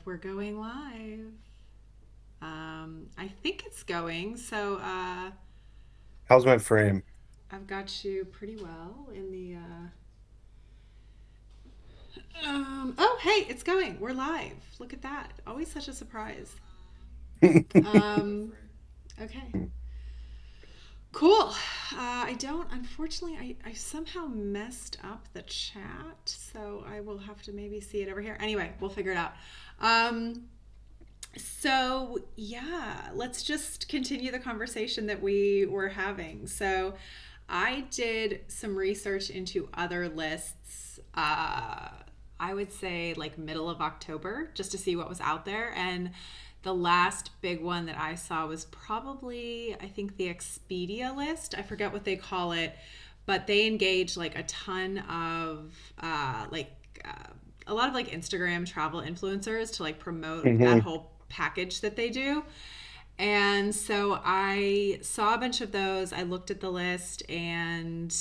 We're going live. I think it's going. How's my frame? I've got you pretty well in the. Oh, hey, it's going. We're live. Look at that. Always such a surprise. Um, okay. Cool. I don't, unfortunately, I somehow messed up the chat, so I will have to maybe see it over here. Anyway, we'll figure it out. Um, yeah, let's just continue the conversation that we were having. So, I did some research into other lists. I would say like middle of October, just to see what was out there. And the last big one that I saw was probably, I think, the Expedia list. I forget what they call it, but they engage like a ton of a lot of like Instagram travel influencers to like promote that hmm whole package that they do. And so I saw a bunch of those. I looked at the list, and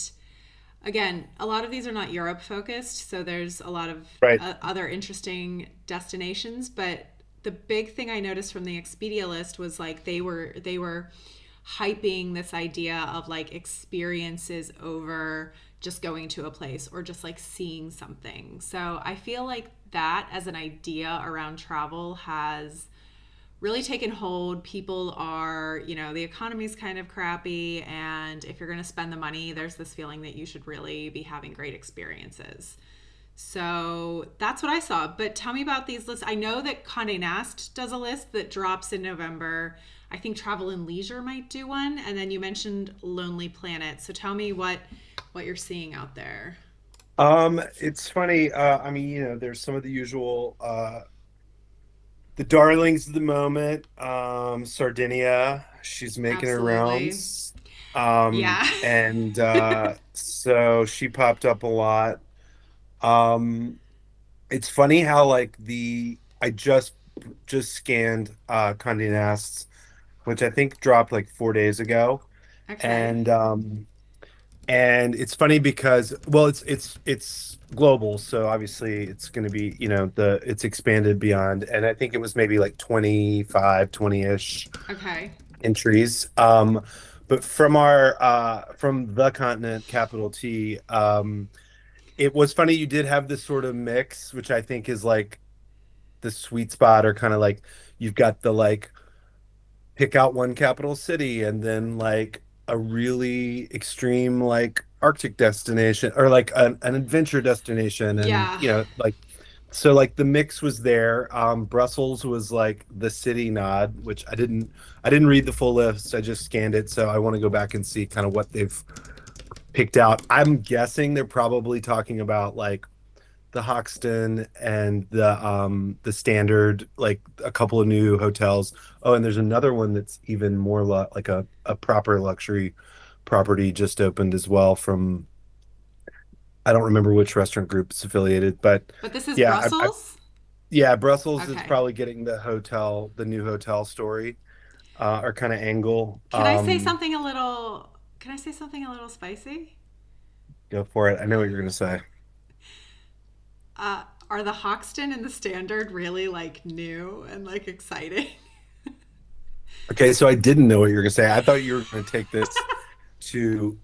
again, a lot of these are not Europe focused, so there's a lot of Right. other interesting destinations. But the big thing I noticed from the Expedia list was like they were hyping this idea of like experiences over just going to a place or just like seeing something. So I feel like that as an idea around travel has really taken hold. People are, the economy's kind of crappy. And if you're going to spend the money, there's this feeling that you should really be having great experiences. So that's what I saw. But tell me about these lists. I know that Condé Nast does a list that drops in November. I think Travel and Leisure might do one. And then you mentioned Lonely Planet. So tell me what you're seeing out there. It's funny. There's some of the usual the darlings of the moment. Sardinia, she's making her Absolutely. rounds. Yeah. So she popped up a lot. Um, it's funny how like the I just scanned Condé Nast's, which I think dropped like 4 days ago. Okay. And it's funny because, well, it's global, so obviously it's going to be, it's expanded beyond, and I think it was maybe like 25, 20-ish Okay. entries. But from the continent, capital T, it was funny you did have this sort of mix, which I think is like the sweet spot, or kind of like you've got the like pick out one capital city and then like a really extreme like Arctic destination, or like an adventure destination, and Yeah. like, so like the mix was there. Brussels was like the city nod, which I didn't read the full list. I just scanned it, so I want to go back and see kind of what they've picked out. I'm guessing they're probably talking about like the Hoxton and the Standard, like a couple of new hotels. Oh, and there's another one that's even more like a proper luxury property just opened as well from, I don't remember which restaurant group it's affiliated, but But this is yeah, Brussels? yeah, Brussels is Okay. probably getting the new hotel story, or kind of angle. Can I say something a little can I say something a little spicy? Go for it. I know what you're gonna say. Are the Hoxton and the Standard really like new and like exciting? Okay, so I didn't know what you were gonna say. I thought you were gonna take this to,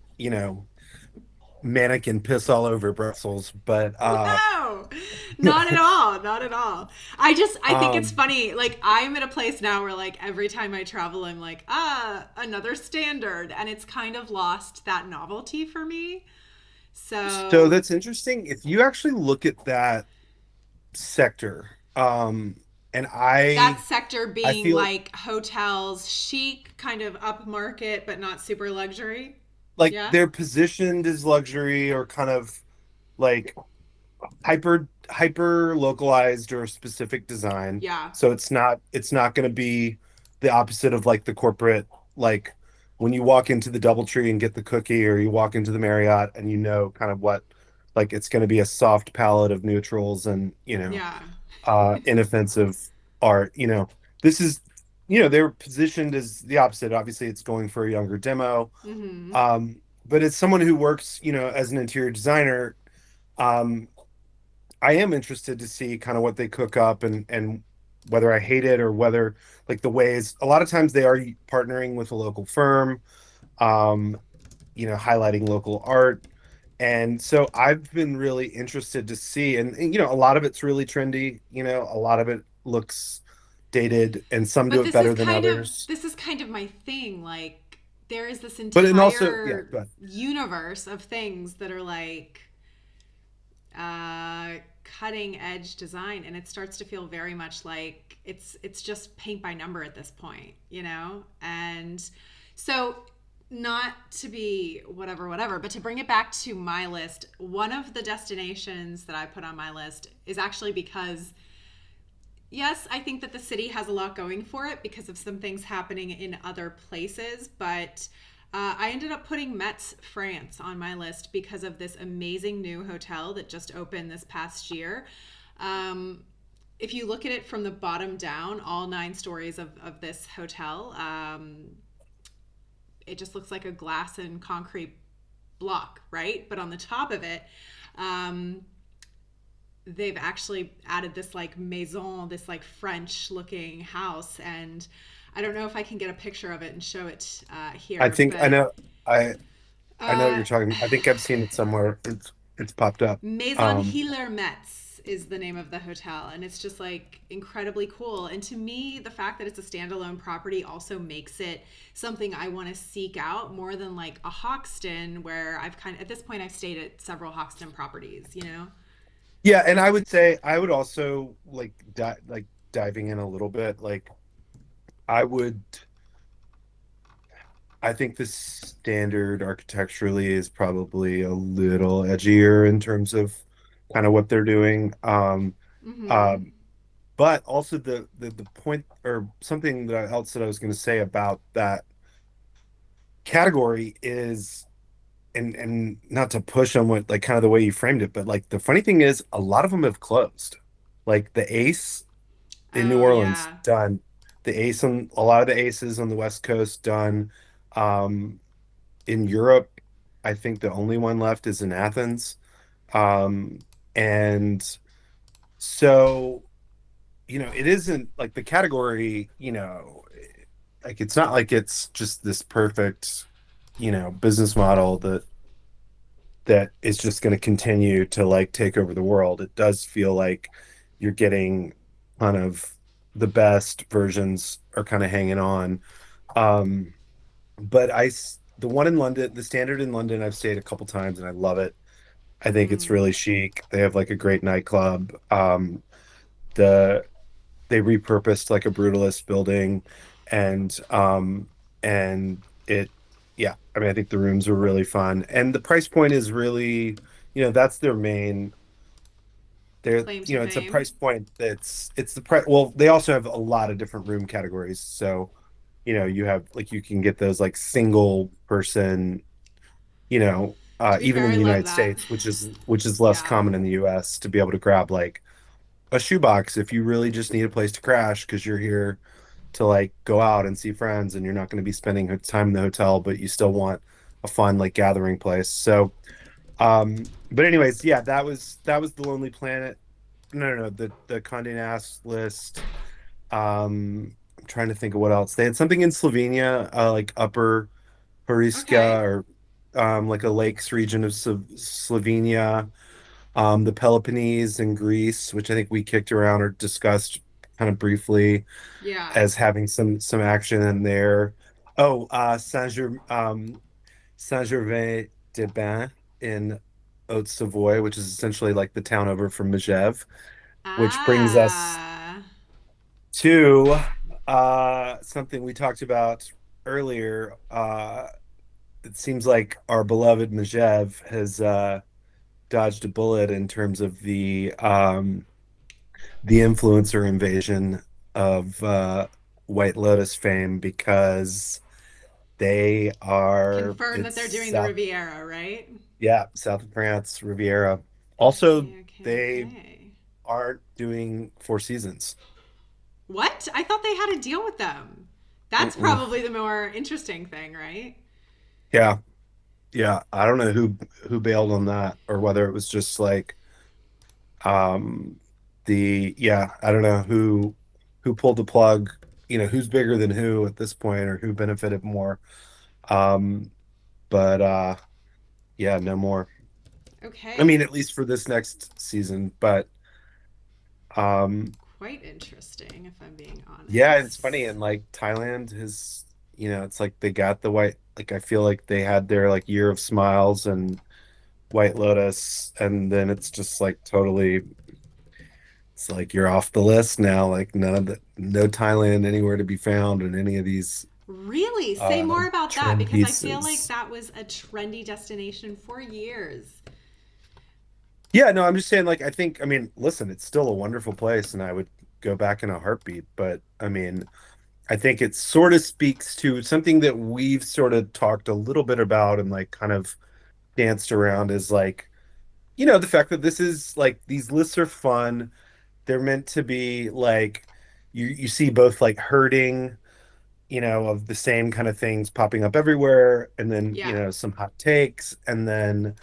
mannequin piss all over Brussels, but No, not at all. Not at all. I think it's um funny. Like, I'm at a place now where, like, every time I travel, I'm like, another Standard. And it's kind of lost that novelty for me. so So, that's interesting. If you actually look at that sector, and that I sector I being feel like hotels, chic, kind of upmarket, but not super luxury. like Yeah. they're positioned as luxury, or kind of like hyper localized or specific design. Yeah. So it's not going to be the opposite of like the corporate, like when you walk into the DoubleTree and get the cookie, or you walk into the Marriott and kind of what, like it's going to be a soft palette of neutrals and Yeah. inoffensive art. This is, they're positioned as the opposite. Obviously, it's going for a younger demo. Mm-hmm. But as someone who works, as an interior designer, um, I am interested to see kind of what they cook up, and whether I hate it or whether like the ways a lot of times they are partnering with a local firm, um, highlighting local art. And so I've been really interested to see, and a lot of it's really trendy, a lot of it looks dated, and some do But it better than others. this is kind of my thing. Like there is this But and also, yeah, entire but universe of things that are like cutting edge design, and it starts to feel very much like it's just paint by number at this point, you know? And so not to be whatever, but to bring it back to my list, one of the destinations that I put on my list is actually because yes, I think that the city has a lot going for it because of some things happening in other places, but I ended up putting Metz, France on my list because of this amazing new hotel that just opened this past year. Um, if you look at it from the bottom down, all 9 stories of this hotel, it just looks like a glass and concrete block, right? But on the top of it, um, they've actually added this like maison, this like French looking house. And I don't know if I can get a picture of it and show it I here, think I but know I know what uh, you're talking about. I think I've seen it somewhere. It's popped up. Maison Um, Hiller Metz is the name of the hotel, and it's just like incredibly cool. And to me, the fact that it's a standalone property also makes it something I want to seek out more than like a Hoxton, where I've kind of at this point I've stayed at several Hoxton properties, you know? yeah, and I would say I would also like diving in a little bit. Like I would, I think the standard architecturally is probably a little edgier in terms of kind of what they're doing. Mm-hmm. Um, but also the point or something else that I was going to say about that category is, and not to push on what like kind of the way you framed it, but like the funny thing is a lot of them have closed. Like the Ace in New Oh Orleans yeah. done. The Ace on a lot of the Aces on the West Coast done. Um, in Europe, I think the only one left is in Athens. And so, it isn't like the category, like it's not like it's just this perfect, business model that is just going to continue to like take over the world. It does feel like you're getting kind of the best versions are kind of hanging on. Um, but the one in London, the Standard in London, I've stayed a couple times and I love it. I think it's Mm. really chic. They have like a great nightclub. The They repurposed like a brutalist building, and it, yeah, I mean, I think the rooms were really fun, and the price point is really, that's their main. Claim to It's a fame. price point it's the price. Well, they also have a lot of different room categories, so you have like you can get those like single person, To be even fair, in I the love United that. States, which is less Yeah. common in the US, to be able to grab like a shoebox if you really just need a place to crash because you're here to like go out and see friends and you're not going to be spending time in the hotel, but you still want a fun like gathering place. So, but anyways, yeah, that was the Lonely Planet. No, no, no, the Condé Nast list. I'm trying to think of what else. They had something in Slovenia, like Upper Okay. Horiska, or like a lakes region of Slovenia. The Peloponnese in Greece, which I think we kicked around or discussed kind of briefly Yeah. as having some action in there. Oh, Saint-Gervais-des-Bains in Haute-Savoie, which is essentially like the town over from Megève, which brings us Ah. to something we talked about earlier. It seems like our beloved Megève has dodged a bullet in terms of the influencer invasion of White Lotus fame, because they are Confirm that it's they're doing the South, Riviera, right? yeah, south of France, Riviera. Also, Okay, okay, they okay. aren't doing Four Seasons. What? I thought they had a deal with them. That's Mm-mm. probably the more interesting thing, right? Yeah, yeah. I don't know who bailed on that, or whether it was just like um I don't know who. who pulled the plug, who's bigger than who at this point or who benefited more. Um, but yeah, no more. I Okay. mean, at least for this next season. But um, Quite interesting, if I'm being yeah, it's funny. honest. And like Thailand has, it's like they got the white, like I feel like they had their like year of smiles and White Lotus, and then it's just like totally, it's like you're off the list now. Like none of no Thailand anywhere to be found in any of these Really? Say uh more about that trend because I feel like pieces. that was a trendy destination for years. Yeah, no, I'm just saying, like, I mean, listen, it's still a wonderful place and I would go back in a heartbeat, but I mean, I think it sort of speaks to something that we've sort of talked a little bit about and like kind of danced around is like, the fact that this is like these lists are fun. They're meant to be like you see both like herding, of the same kind of things popping up everywhere, and then, Yeah. some hot takes, and then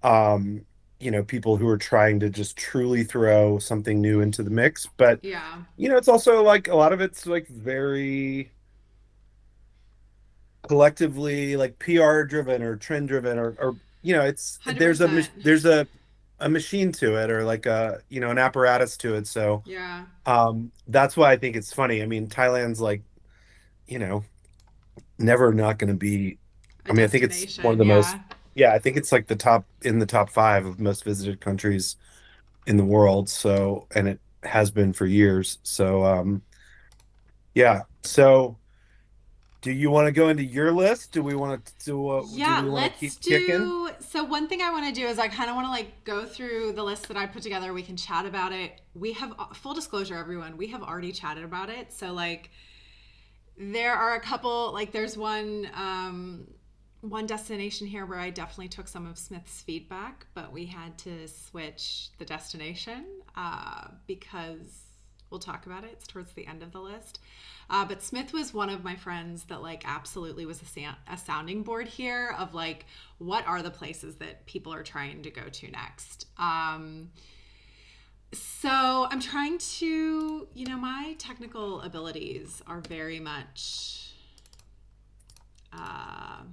um, people who are trying to just truly throw something new into the mix. But, Yeah. it's also like a lot of it's like very collectively like PR driven or trend driven or it's $100%. there's a machine to it or like an apparatus to it. So Yeah. that's why I think it's funny. I mean, Thailand's like, you know, never not going to be. A I mean, I think it's one of destination. the most. Yeah. Yeah, I think it's like the top five of most visited countries in the world. So, and it has been for years. So, yeah. So, do you want to go into your list? Do Yeah, we want to let's keep kicking? do. So, one thing I want to do is I kind of want to like go through the list that I put together. We can chat about it. We have full disclosure, everyone. We have already chatted about it. So, like, there are a couple, like, there's one destination here where I definitely took some of Smith's feedback, but we had to switch the destination because we'll talk about it. It's towards the end of the list. But Smith was one of my friends that like absolutely was a sounding board here of like what are the places that people are trying to go to next. So I'm trying to, my technical abilities are very much. Uh,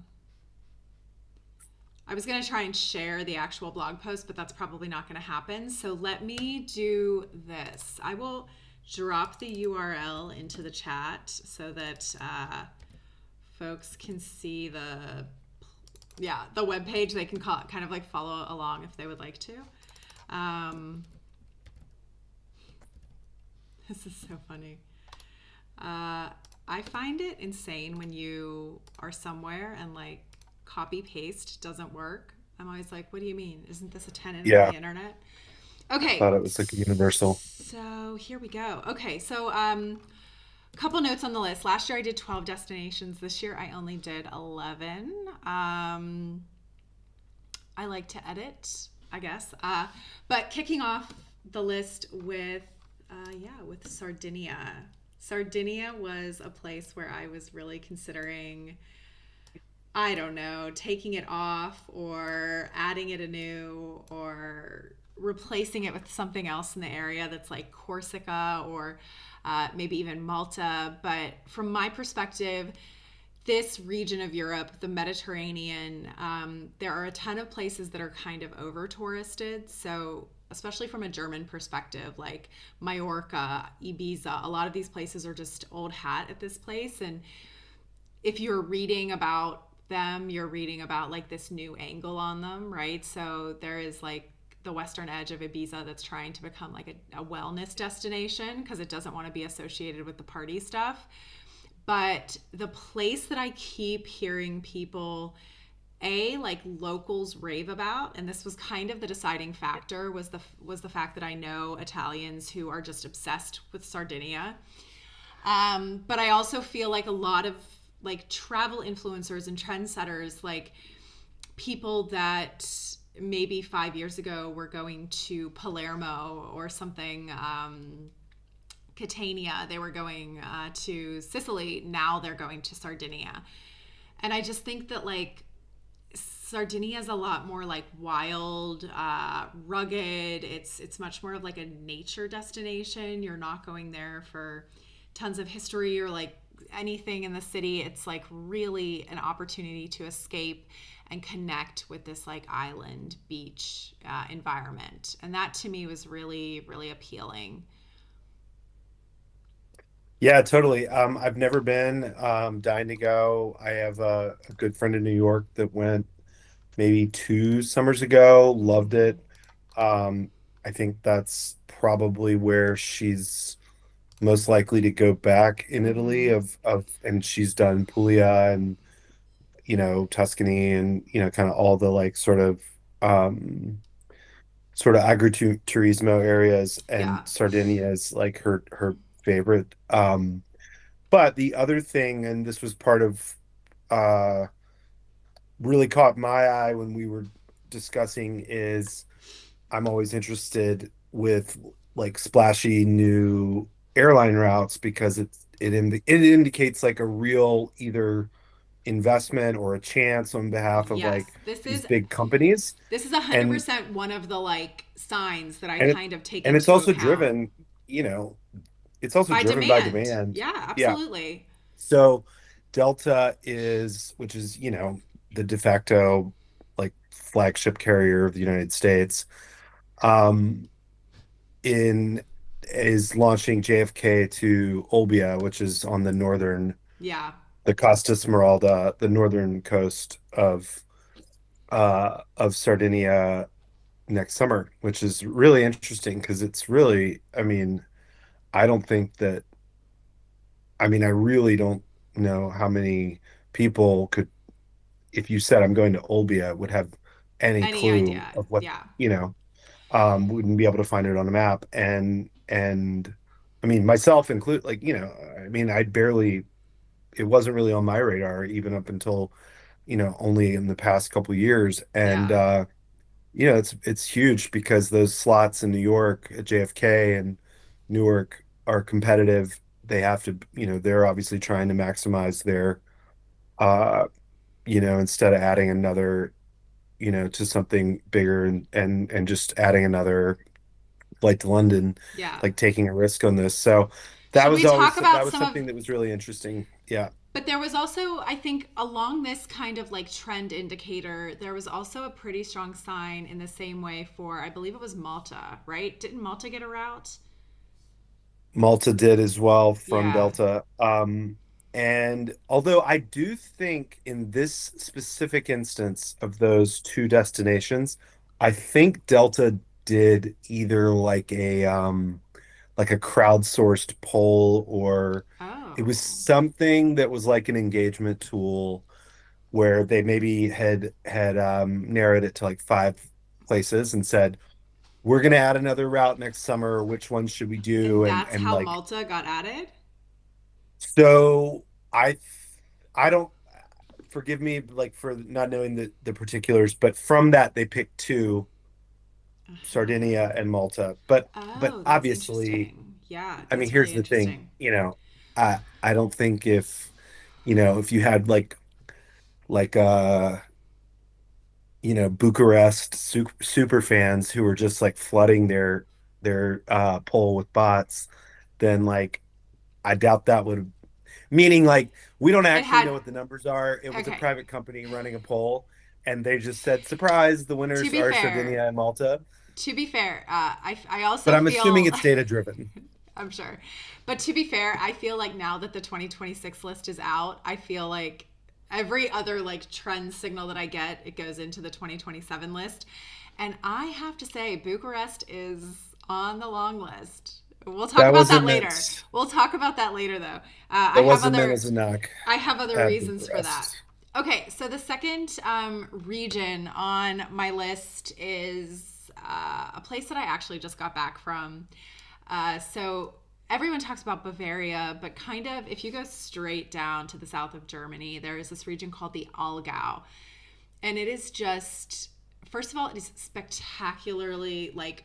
I was going to try and share the actual blog post, but that's probably not going to happen. So let me do this. I will drop the URL into the chat so that folks can see the web page. They can kind of like follow along if they would like to. Um, this is so funny. I find it insane when you are somewhere and like copy paste doesn't work. I'm always like, what do you mean? Isn't this a tenant of the Yeah, internet? I Okay, thought it was like a universal. so here we go. Okay, so a couple notes on the list. Last year I did 12 destinations. This year I only did 11. I like to edit, I guess. But kicking off the list with, with Sardinia. Sardinia was a place where I was really considering, I don't know, taking it off or adding it anew or replacing it with something else in the area that's like Corsica or maybe even Malta. But from my perspective, this region of Europe, the Mediterranean, there are a ton of places that are kind of over touristed. So, especially from a German perspective, like Mallorca, Ibiza, a lot of these places are just old hat at this place. And if you're reading about them, you're reading about like this new angle on them, right? So, there is like the western edge of Ibiza that's trying to become like a wellness destination because it doesn't want to be associated with the party stuff. But the place that I keep hearing people like locals rave about, and this was kind of the deciding factor, was the fact that I know Italians who are just obsessed with Sardinia. But I also feel like a lot of like travel influencers and trendsetters, like people that maybe 5 years ago were going to Palermo or something, Catania, they were going to Sicily, now they're going to Sardinia. And I just think that like Sardinia is a lot more like wild, rugged. It's much more of like a nature destination. You're not going there for tons of history or like anything in the city. It's like really an opportunity to escape and connect with this like island beach environment. And that to me was really, really appealing. Yeah, totally. I've never been, dying to go. I have a good friend in New York that went maybe 2 summers ago, loved Hmm. it. I think that's probably where she's most likely to go back in Italy Hmm. and she's done Puglia and Tuscany and kind of all the like sort of agriturismo areas, Yeah. and Sardinia is like her favorite. But the other thing, and this was part of uh really caught my eye when we were discussing, is I'm always interested with like splashy new airline routes because it indicates like a real either investment or a chance on behalf of Yes. like these big companies. This is and 100% one of the like signs that I and it, kind of take and it's into also account. driven, you know it's also By driven by demand. demand. Yeah, Yeah. absolutely. So Delta which is, the de facto like flagship carrier of the United States, um, in is launching JFK to Olbia, which is on Yeah. the Costa Smeralda, the northern coast of Sardinia next summer, which is really interesting because it's really, I don't think that, I really don't know how many people could, if you said I'm going to Olbia, would have any Any clue idea. of what, Yeah. wouldn't be able to find it on a map. And myself include, like, I'd barely, it wasn't really on my radar even up until, only in the past couple of years. And Yeah. it's huge because those slots in New York at JFK and Newark are competitive. They have to, they're obviously trying to maximize their, uh, instead of adding another, to something bigger, and just adding another flight to London, Yeah. like taking a risk on this. So Should we talk that about was some of something that was really interesting. Yeah. but there was also, I think, along this kind of like trend indicator, there was also a pretty strong sign in the same way for, I believe it was Malta, right? Didn't Malta get a route? Malta did as well from Yeah. Delta. And although I do think in this specific instance of those two destinations, I think Delta did either like a crowdsourced poll, or it was Oh. something that was like an engagement tool where they maybe had narrowed it to like 5 places and said, we're going to add another route next summer. Which one should we do? And And that's and how like, Malta got added? so I don't, forgive me like for not knowing the particulars, but from that they picked two, Uh-huh. Sardinia and Malta. But Oh, that's obviously, interesting. Yeah, that's here's really the thing, interesting. I don't think if you had like Bucharest super fans who were just like flooding their poll with bots, then like I doubt that would, meaning like we don't It actually had, know what the numbers are. It was a okay. private company running a poll, and they just said, surprise, the To winners be are fair, Sardinia and Malta. I But also I'm assuming feel, it's data driven. I'm sure. But to be fair, I feel like now that the 2026 list is out, I feel like every other like trend signal that I get, it goes into the 2027 list. And I have to say, Bucharest is on the long list. We'll talk That about that wasn't later. meant We'll talk about that later, though. that wasn't meant as a knock I have other at reasons for that. Bucharest. Okay, so the second region on my list is a place that I actually just got back from. So everyone talks about Bavaria, but kind of if you go straight down to the south of Germany, there is this region called the Allgäu. And it is just, first of all, it is spectacularly, like,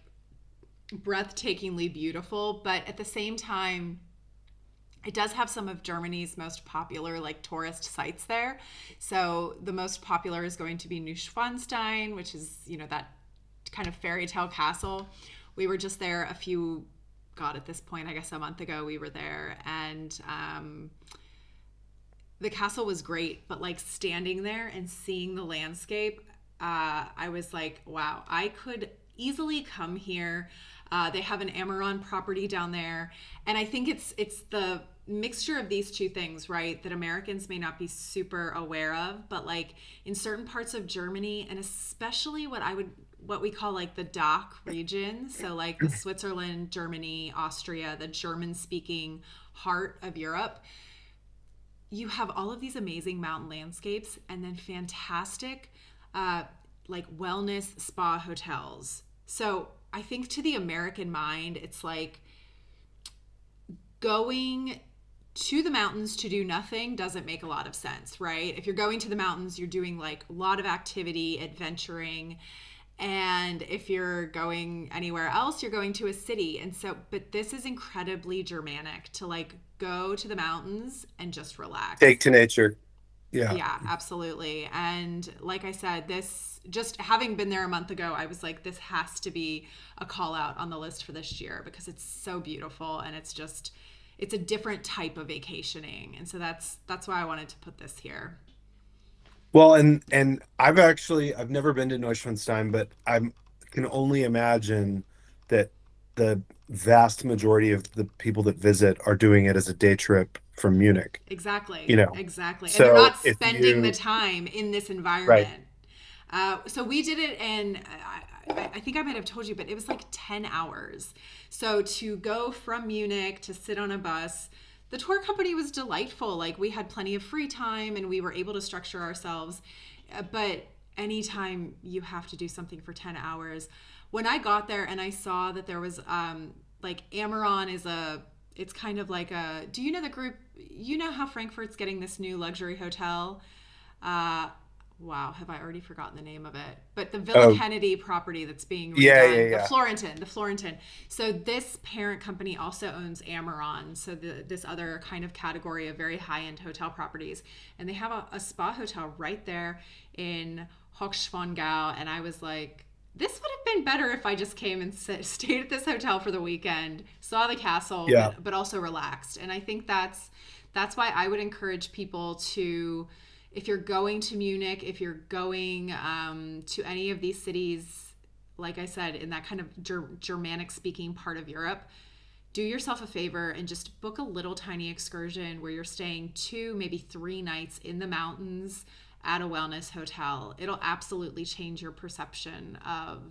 breathtakingly beautiful, but at the same time, It does have some of Germany's most popular like tourist sites there. So the most popular is going to be Neuschwanstein, which is, that kind of fairy tale castle. We were just there God, at this point, I guess a month ago, we were there, and the castle was great, but like standing there and seeing the landscape, I was like, wow, I could easily come here. They have an Amaron property down there, and I think it's the mixture of these two things, right? That Americans may not be super aware of, but like in certain parts of Germany, and especially what we call like the DACH region, so like the Switzerland, Germany, Austria, the German speaking heart of Europe, you have all of these amazing mountain landscapes and then fantastic like wellness spa hotels. So I think to the American mind, it's like going to the mountains to do nothing doesn't make a lot of sense, right? If you're going to the mountains, you're doing like a lot of activity, adventuring. And if you're going anywhere else, you're going to a city. And so, but this is incredibly Germanic to like go to the mountains and just Take relax. to nature. Yeah. Yeah, absolutely. And like I said, this just having been there a month ago, I was like, this has to be a call out on the list for this year because it's so beautiful and it's a different type of vacationing. And so that's why I wanted to put this here. Well, and I've never been to Neuschwanstein, but I can only imagine that the vast majority of the people that visit are doing it as a day trip from Munich, you Exactly, know. exactly. And they're So not if spending the you, time in this right, environment. So we did it, and I think I might have told you, but it was like 10 hours. So to go from Munich to sit on a bus, the tour company was delightful. Like we had plenty of free time and we were able to structure ourselves. But anytime you have to do something for 10 hours, when I got there and I saw that there was like Amaron it's kind of like do you know the group, you know how Frankfurt's getting this new luxury hotel? Uh, wow, have I already forgotten the name of it? But the Villa oh Kennedy property that's being yeah, yeah, redone, yeah, The Florentin. So this parent company also owns Amaron, so this other kind of category of very high-end hotel properties, and they have a spa hotel right there in Hochschwangau, and I was like, this would have been better if I just came and stayed at this hotel for the weekend, saw the castle, yeah. but also relaxed. And I think that's why I would encourage people to, if you're going to Munich, if you're going to any of these cities, like I said, in that kind of Germanic speaking part of Europe, do yourself a favor and just book a little tiny excursion where you're staying 2, maybe 3 nights in the mountains at a wellness hotel. It'll absolutely change your perception of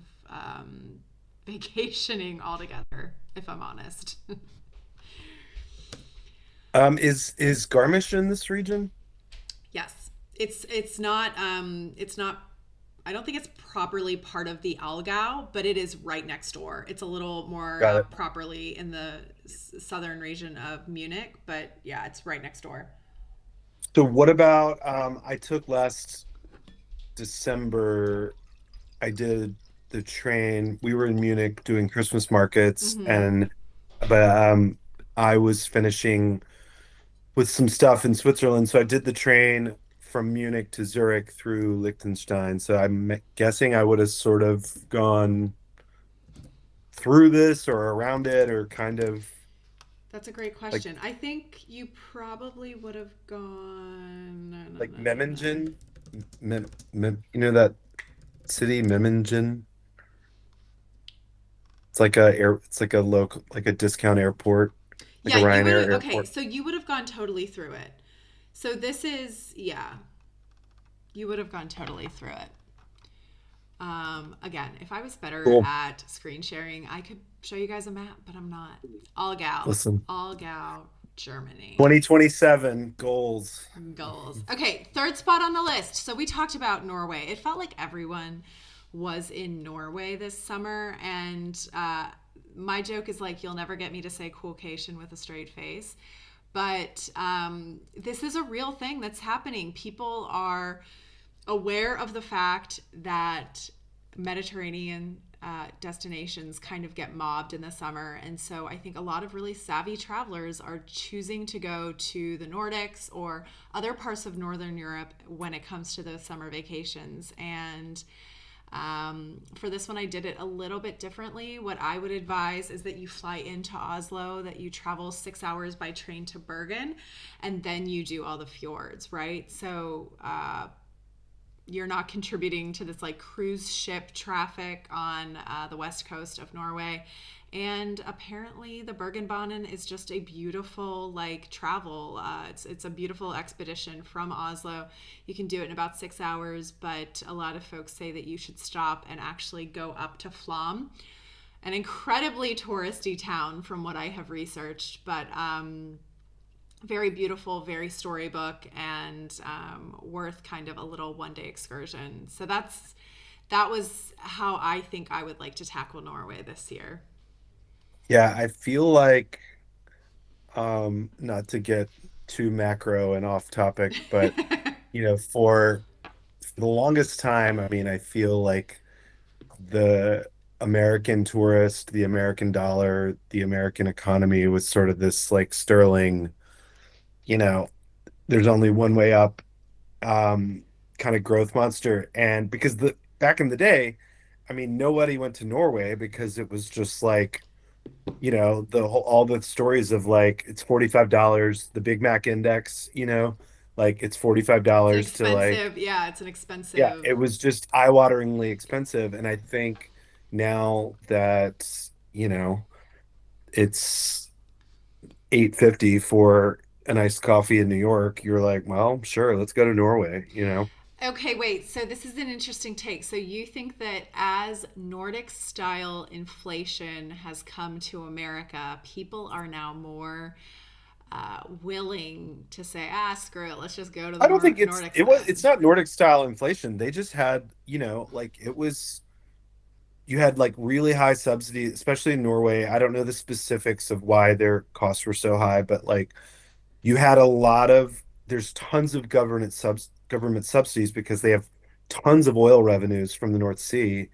vacationing altogether, if I'm honest. Is Garmisch in this region? Yes, it's not. I don't think it's properly part of the Allgäu, but it is right next door. It's a little more Got it. properly in the southern region of Munich, but yeah, it's right next door. So what about I took last December, I did the train. We were in Munich doing Christmas markets Mm-hmm. and but I was finishing with some stuff in Switzerland. So I did the train from Munich to Zurich through Liechtenstein. So I'm guessing I would have sort of gone through this or around it or kind of That's a great like question. I think you probably would have gone. No, no, like no, no, no. Memmingen, you know that city Memmingen? It's like a local, like a discount airport, like a Yeah, you would Ryanair have. Okay, airport. so you would have gone totally through it. So this is, yeah, you would have gone totally through it. Again, if I was better Cool. at screen sharing, I could show you guys a map, but I'm not. Allgäu, Listen, Allgäu, Germany. 2027 goals. Goals. Okay, third spot on the list. So we talked about Norway. It felt like everyone was in Norway this summer, and my joke is like, you'll never get me to say coolcation with a straight face. But this is a real thing that's happening. People are aware of the fact that Mediterranean destinations kind of get mobbed in the summer. And so I think a lot of really savvy travelers are choosing to go to the Nordics or other parts of Northern Europe when it comes to those summer vacations. And for this one, I did it a little bit differently. What I would advise is that you fly into Oslo, that you travel 6 hours by train to Bergen, and then you do all the fjords, right? So you're not contributing to this like cruise ship traffic on the west coast of Norway. And apparently, the Bergenbanen is just a beautiful like travel. It's a beautiful expedition from Oslo. You can do it in about 6 hours, but a lot of folks say that you should stop and actually go up to Flom, an incredibly touristy town from what I have researched, but very beautiful, very storybook, and worth kind of a little one-day excursion. So that was how I think I would like to tackle Norway this year. Yeah, I feel like not to get too macro and off topic, but for the longest time, I mean, I feel like the American tourist, the American dollar, the American economy was sort of this like sterling, you know, there's only one way up um kind of growth monster. And because the back in the day, I mean, nobody went to Norway because it was just like, the whole all the stories of like it's $45, the Big Mac index, like it's It's an $45 to like expensive, yeah, it's an yeah, expensive. it was just eye-wateringly expensive. And I think now that, it's 850 for an iced coffee in New York, you're like, well, sure, let's go to Norway. Okay, wait. So this is an interesting take. So you think that as Nordic style inflation has come to America, people are now more willing to say, screw it, let's just go to the I don't think Nordics then. it's not Nordic style inflation. They just had, like you had like really high subsidies, especially in Norway. I don't know the specifics of why their costs were so high, but like you had there's tons of government subsidies because they have tons of oil revenues from the North Sea,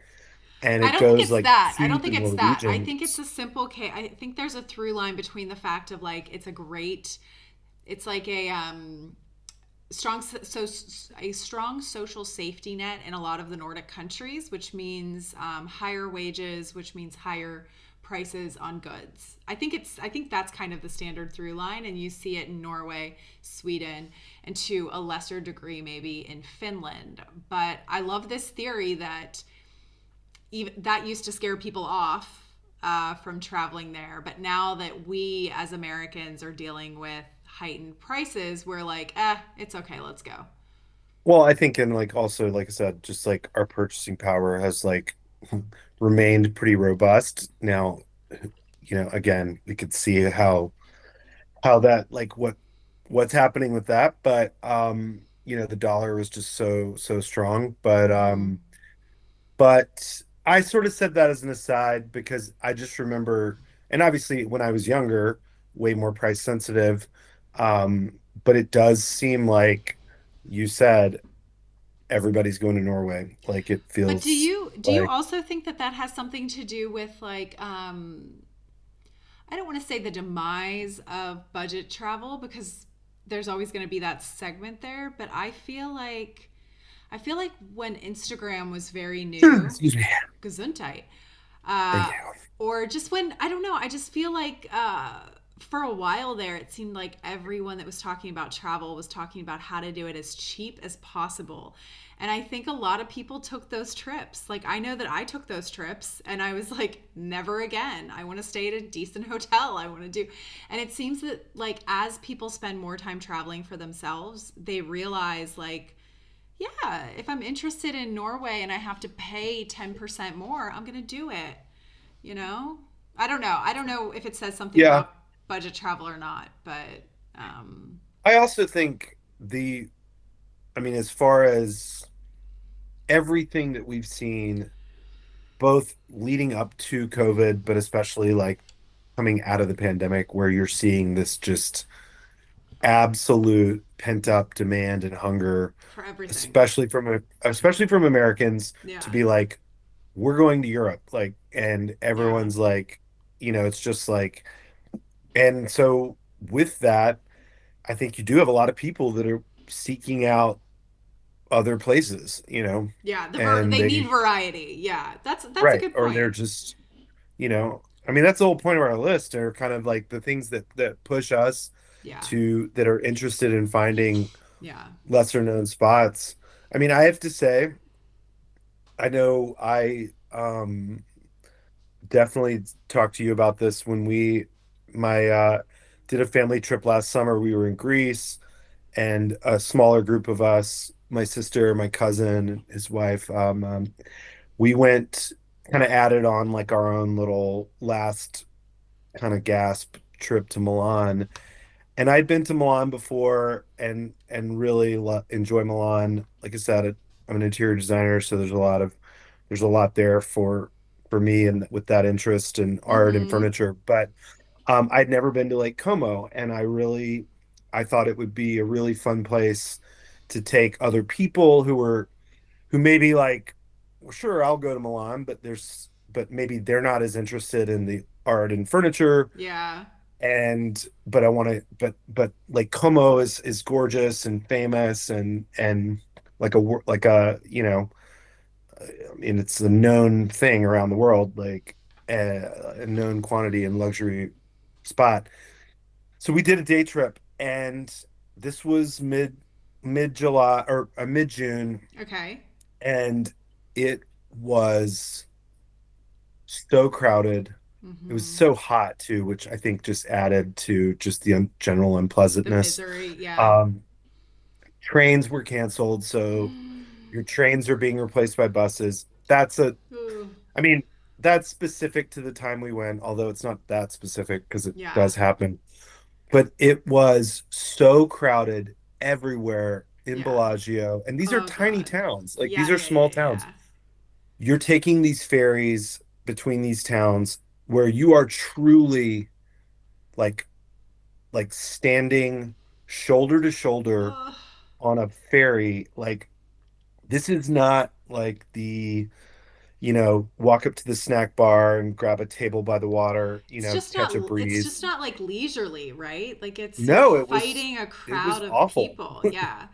and I it don't think goes it's like that. I to don't the think it's that. I think it's Norwegians. a simple case. I think there's a through line between the fact of like it's like a a strong social safety net in a lot of the Nordic countries, which means higher wages, which means higher prices on goods. I think that's kind of the standard through line, and you see it in Norway, Sweden, and to a lesser degree maybe in Finland. But I love this theory that even that used to scare people off from traveling there, but now that we as Americans are dealing with heightened prices, we're like, it's okay, let's go. Well, I think, and like also, like I said, just like our purchasing power has like remained pretty robust. Now, again, we could see how that like what's happening with that, but the dollar was just so strong. Mm-hmm. But I sort of said that as an aside because I just remember, and obviously when I was younger, way more price sensitive. But it does seem like you said everybody's going to Norway. Like it But feels do you like also think that that has something to do with like I don't want to say the demise of budget travel because there's always going to be that segment there, but I feel like when Instagram was very new, excuse me. Gesundheit, Thank uh, you. or just when I don't know, I just feel like for a while there, it seemed like everyone that was talking about travel was talking about how to do it as cheap as possible. And I think a lot of people took those trips. Like, I know that I took those trips and I was like, never again. I want to stay at a decent hotel. I want to do. And it seems that, like, as people spend more time traveling for themselves, they realize, like, yeah, if I'm interested in Norway and I have to pay 10% more, I'm going to do it. You know? I don't know. I don't know if it says something Yeah, about budget travel or not, but I also think I mean, as far as everything that we've seen, both leading up to COVID, but especially like coming out of the pandemic, where you're seeing this just absolute pent up demand and hunger, for everything. especially from Americans to Yeah. be like, we're going to Europe, like, and Yeah. everyone's like, it's just like, and so with that, I think you do have a lot of people that are seeking out other places, Yeah, and they need they, variety. Yeah. That's a right, good or they're point. just, I mean, that's the whole point of our list are kind of like the things that push us Yeah. to that are interested in finding Yeah. lesser known spots. I mean, I have to say, I know I definitely talked to you about this when we my did a family trip last summer. We were in Greece and a smaller group of us, my sister, my cousin, his wife, we went kind of added on like our own little last kind of gasp trip to Milan. And I'd been to Milan before and really enjoy Milan. Like I said, I'm an interior designer, so there's a lot there for me and with that interest in art and Mm-hmm. furniture. But I'd never been to Lake Como, and I thought it would be a really fun place to take other people who maybe like, well, sure, I'll go to Milan, but maybe they're not as interested in the art and furniture Yeah. and but I want to but like Como is gorgeous and famous and like a I mean it's a known thing around the world like a known quantity and luxury spot. So we did a day trip and this was mid July or mid June Okay. and it was so crowded. It was Mm-hmm. so hot too, which I think just added to just the general The unpleasantness. misery. Yeah. Um, Trains were canceled, so your trains are being replaced by buses. Ooh. I mean, that's specific to the time we went, although it's not that specific because it Yeah. does happen. But it was so crowded everywhere in Yeah. Bellagio. And these are Oh tiny God. towns, like these Yeah, are yeah, small yeah, towns. yeah. You're taking these ferries between these towns where you are truly like standing shoulder to shoulder Ugh. on a ferry. Like this is not like the, walk up to the snack bar and grab a table by the water, catch a It's just breeze. not like leisurely, right? Like it's you're No, fighting a it was crowd of awful. people. Yeah.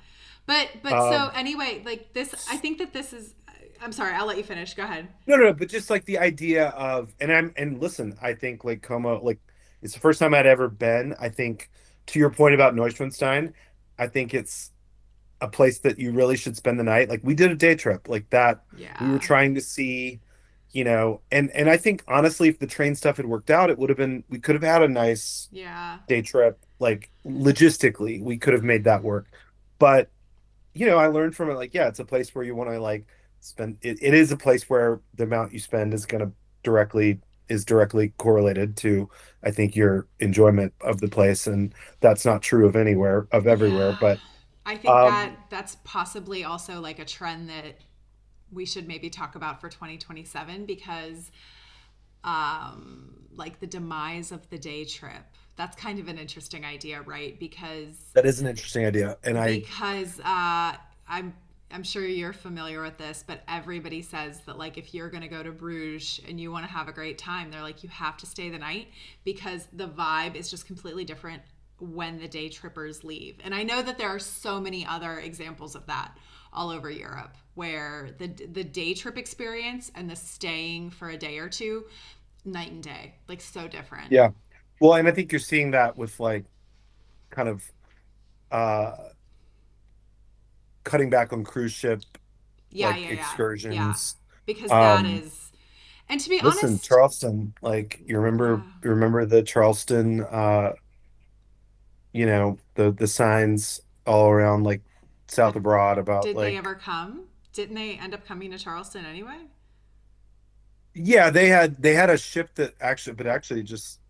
But so Um, anyway, like this I think that this is I'm sorry, I'll let you finish. Go ahead. no, no, but just like the idea of, and listen, I think like Como, like it's the first time I'd ever been. I think to your point about Neuschwanstein, I think it's a place that you really should spend the night. Like we did a day trip like that. We were Yeah. trying to see, and I think honestly, if the train stuff had worked out, we could have had a nice Yeah. day trip. Like logistically, we could have made that work. But I learned from it, like, yeah, it's a place where you want to like spend it is a place where the amount you spend directly directly correlated to, I think, your enjoyment of the place. And that's not true of everywhere. Yeah. But I think that um that's possibly also like a trend that we should maybe talk about for 2027 because like the demise of the day trip. That's kind of an interesting idea, right? that is an interesting idea. And I Because I'm I'm sure you're familiar with this, but everybody says that like if you're going to go to Bruges and you want to have a great time, they're like you have to stay the night because the vibe is just completely different when the day trippers leave. And I know that there are so many other examples of that all over Europe where the day trip experience and the staying for a day or two, night and day, like so different. yeah. Well, and I think you're seeing that with like kind of uh cutting back on cruise ship Yeah, like yeah, yeah, yeah. excursions. Because that Um is, and to be Listen, honest, Charleston, like yeah. you remember the Charleston the signs all around like South But abroad about did they like ever come? Didn't they end up coming to Charleston anyway? yeah, they had a ship that actually just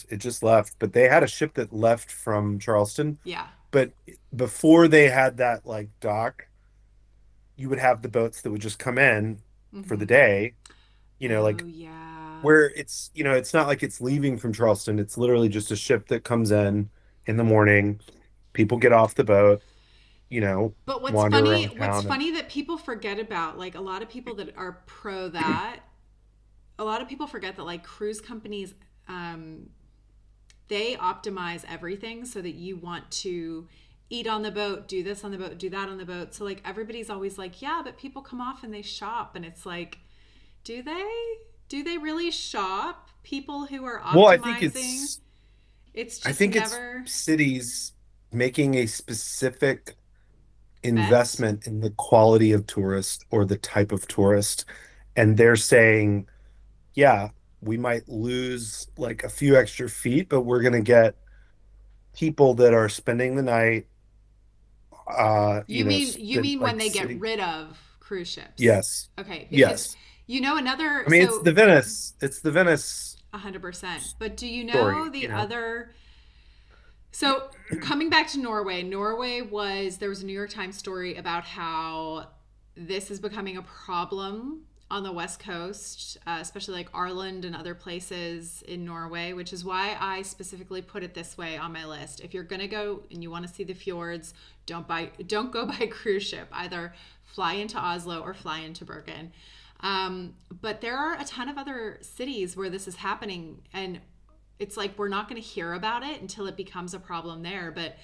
it just left, but they had a ship that left from Charleston, Yeah. but before they had that like dock, you would have the boats that would just come in for the Mm-hmm. day, Oh, like yeah. where it's not like it's leaving from Charleston. It's literally just a ship that comes in the morning. People get off the boat. you know, But wander around what's town and funny that people forget about, like a lot of people that are pro that, a lot of people forget that like cruise companies, um, they optimize everything so that you want to eat on the boat, do this on the boat, do that on the boat. So like everybody's always like, yeah, but people come off and they shop, and it's like, do they? Do they really shop? People who are well, optimizing, it's I just think it's never cities making a specific bet. investment in the quality of tourist or the type of tourist. And they're saying, yeah, we might lose like a few extra feet, but we're going to get people that are spending the night, You mean when like they get sitting. rid of cruise ships? Yes. Okay, because Yes. another, I mean, it's so the Venice, it's the Venice 100%. But do you know story, the other? So coming back to Norway, there was a New York Times story about how this is becoming a problem on the West Coast, especially like Ireland and other places in Norway, which is why I specifically put it this way on my list. If you're gonna go and you want to see the fjords, don't go by cruise ship. Either fly into Oslo or fly into Bergen. But there are a ton of other cities where this is happening, and it's like we're not going to hear about it until it becomes a problem there. But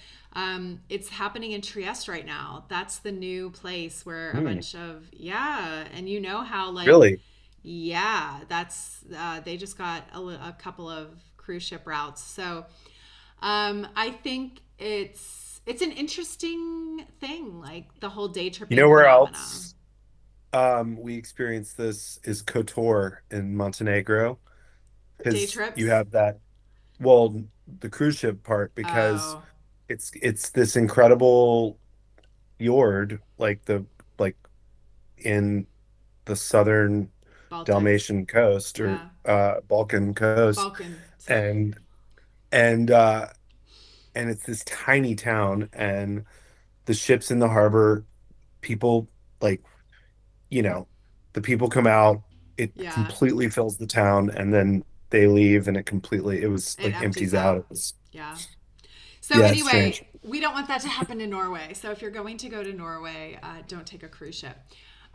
it's happening in Trieste right now. That's the new place where a Hmm, bunch of, yeah, and you know how like, really. yeah, that's they just got a couple of cruise ship routes. So I think it's an interesting thing, like the whole day You tripping know where phenomena. else we experienced this is Kotor in Montenegro Day because you trips. have that, well, the cruise ship part because Oh, it's this incredible fjord like in the southern Baltics. Dalmatian coast or Yeah, Balkan coast Balkan. Sorry. and and uh and it's this tiny town and the ships in the harbor, people like, you know, the people come out, it Yeah, completely fills the town, and then they leave, and it was it like empties empties out. out. It was, Yeah. So yeah, it's strange. anyway, we don't want that to happen in Norway. So if you're going to go to Norway, don't take a cruise ship.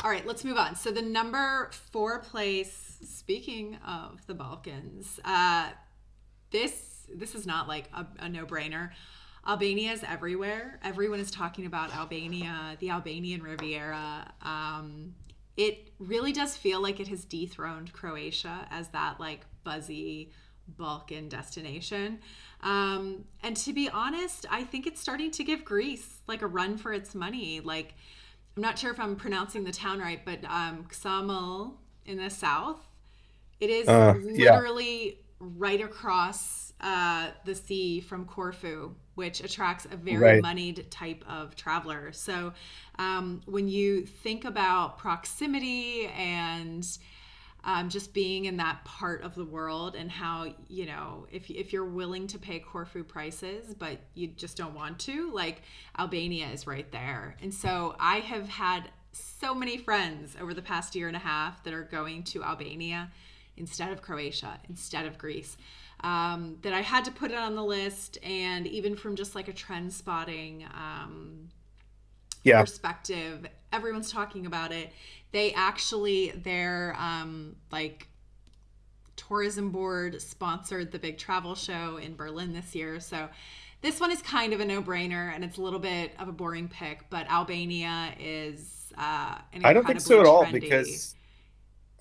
All right, let's move on. So the number 4 place. Speaking of the Balkans, this is not like a no brainer. Albania is everywhere. Everyone is talking about Albania, the Albanian Riviera. It really does feel like it has dethroned Croatia as that like buzzy Balkan destination. And to be honest, I think it's starting to give Greece like a run for its money. Like, I'm not sure if I'm pronouncing the town right, but Ksamil in the south, it is Yeah, literally right across the sea from Corfu, which attracts a very right. moneyed type of traveler. So when you think about proximity and just being in that part of the world, and how, you know, if you're willing to pay Corfu prices but you just don't want to, like, Albania is right there. And so I have had so many friends over the past year and a half that are going to Albania instead of Croatia, instead of Greece, that I had to put it on the list. And even from just like a trend spotting Yeah, perspective, everyone's talking about it. They actually, their like tourism board sponsored the big travel show in Berlin this year. So this one is kind of a no-brainer, and it's a little bit of a boring pick, but Albania is an I don't think incredibly so at all trendy. because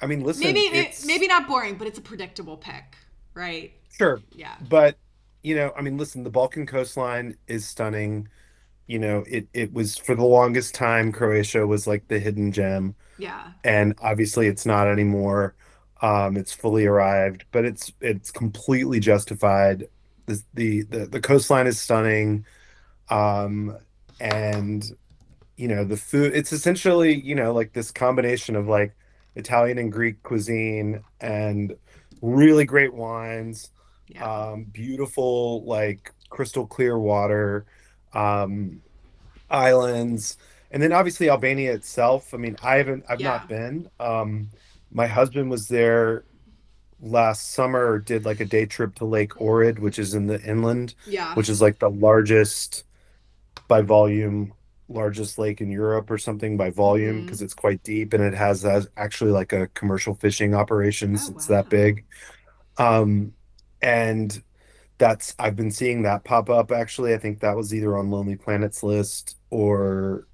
I mean, listen, Maybe it's not boring, but it's a predictable pick, right? sure, Yeah. but I mean, listen, the Balkan coastline is stunning. It was for the longest time, Croatia was like the hidden gem, Yeah. and obviously it's not anymore. It's fully arrived, but it's completely justified. The coastline is stunning. Um, and the food, it's essentially, like this combination of like Italian and Greek cuisine and really great wines, Yeah. beautiful, like crystal clear water, um, islands, and then obviously Albania itself. I mean, I've Yeah. not been. My husband was there last summer, did like a day trip to Lake Ohrid, which is in the inland, Yeah. which is like the largest by volume largest lake in Europe or something by volume Mm-hmm. because it's quite deep and it has actually like a commercial fishing Oh, operations. It's that wow. big. Um, and that's I've been seeing that pop up actually. I think that was either on Lonely Planet's list or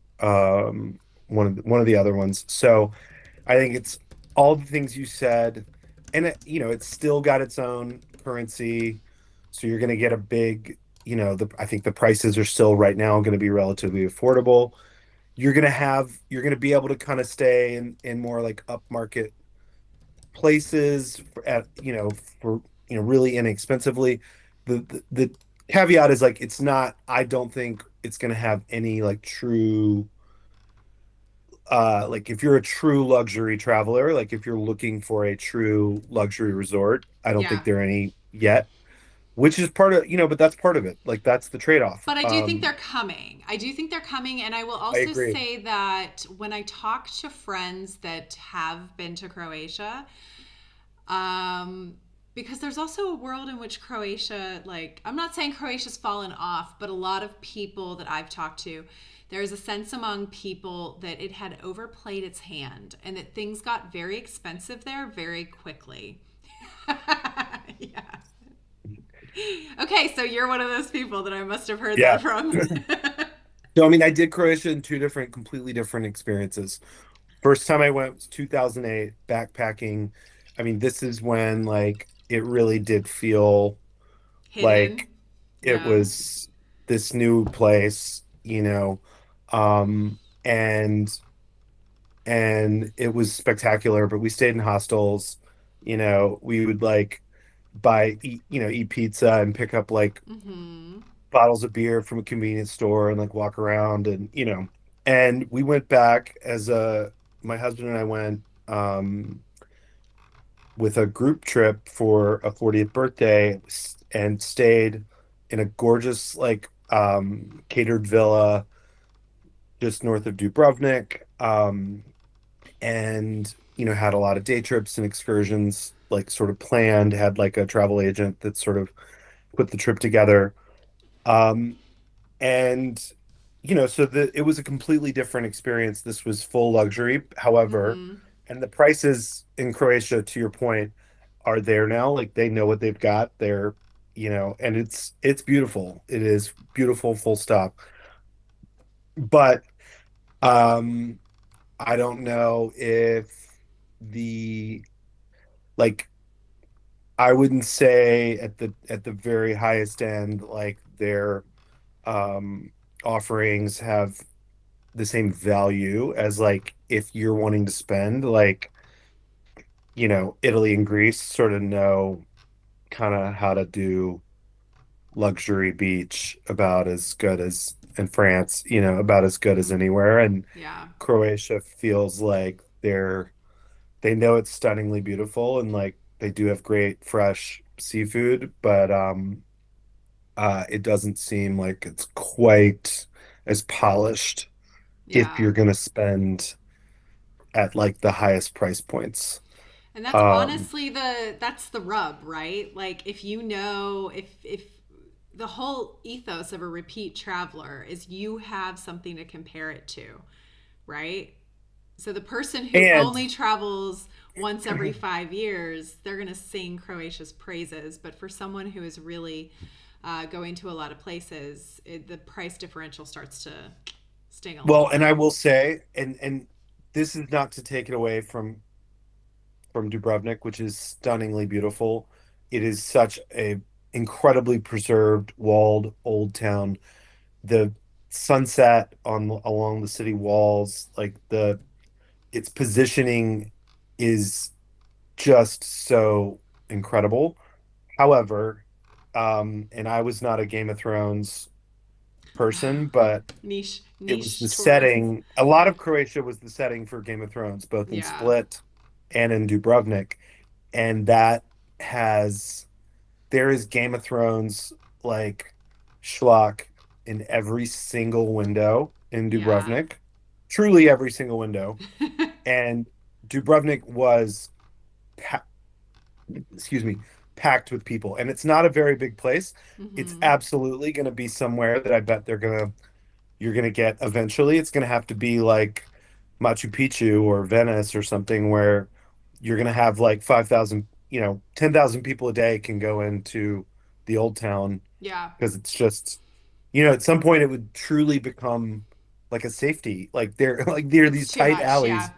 one of the other ones. So I think it's all the things you said, and it's still got its own currency. So you're going to get a big, I think the prices are still right now going to be relatively affordable. You're going to be able to kind of stay in more like upmarket places for really inexpensively. The caveat is like it's not. I don't think it's going to have any like true like if you're a true luxury traveler, like if you're looking for a true luxury resort, I don't Yeah. think there are any yet, which is part of, but that's part of it. Like that's the trade-off. But I do think they're coming. I do think they're coming. And I will I also agree. say that when I talk to friends that have been to Croatia, um, because there's also a world in which Croatia, like, I'm not saying Croatia's fallen off, but a lot of people that I've talked to, there's a sense among people that it had overplayed its hand and that things got very expensive there very quickly. Yeah. Okay, so you're one of those people that I must have heard Yeah. that from. So I mean, I did Croatia in two different, completely different experiences. First time I went was 2008 backpacking. I mean, this is when like it really did feel Hidden. like it Yeah. was this new place, and it was spectacular, but we stayed in hostels. We would like eat pizza and pick up like Mm-hmm. bottles of beer from a convenience store and like walk around and we went back my husband and I went with a group trip for a 40th birthday and stayed in a gorgeous like catered villa just north of Dubrovnik. And had a lot of day trips and excursions like sort of planned, had like a travel agent that sort of put the trip together. um and so it was a completely different experience. This was full luxury, however, Mm-hmm. and the prices in Croatia, to your point, are there now. Like they know what they've got there, and it's beautiful. It is beautiful, full stop. But um I don't know if the like I wouldn't say at the very highest end like their um offerings have the same value as like if you're wanting to spend like Italy and Greece sort of know kind of how to do luxury beach about as good as in France, about as good as Mm-hmm. anywhere. And Yeah. Croatia feels like they know it's stunningly beautiful and like they do have great fresh seafood, but it doesn't seem like it's quite as polished if Yeah. you're gonna spend at like the highest price points. And that's Um, honestly that's the rub, right? Like if you know if the whole ethos of a repeat traveler is you have something to compare it to, right? So the person who and only travels once every 5 years, they're going to sing Croatia's praises. But for someone who is really going to a lot of places, the price differential starts to sting a little well, and I bit. will say, and this is not to take it away from Dubrovnik, which is stunningly beautiful. It is such a incredibly preserved, walled old town. The sunset on along the city walls, like the its positioning is just so incredible. However, and I was not a Game of Thrones person, but it was the Niche tourists. setting. A lot of Croatia was the setting for Game of Thrones, both in Yeah. Split and in Dubrovnik. And has there is Game of Thrones like schlock in every single window in Yeah. Dubrovnik, truly every single window. And Dubrovnik was, pa- excuse me, packed with people. And it's not a very big place. It's Mm-hmm. absolutely going to be somewhere that I bet they're going to you're going to get eventually. It's going to have to be like Machu Picchu or Venice or something where you're going to have like 5,000, 10,000 people a day can go into the old town Yeah. because it's just, at some point it would truly become like a safety. Like there are these It's too tight much. Yeah. alleys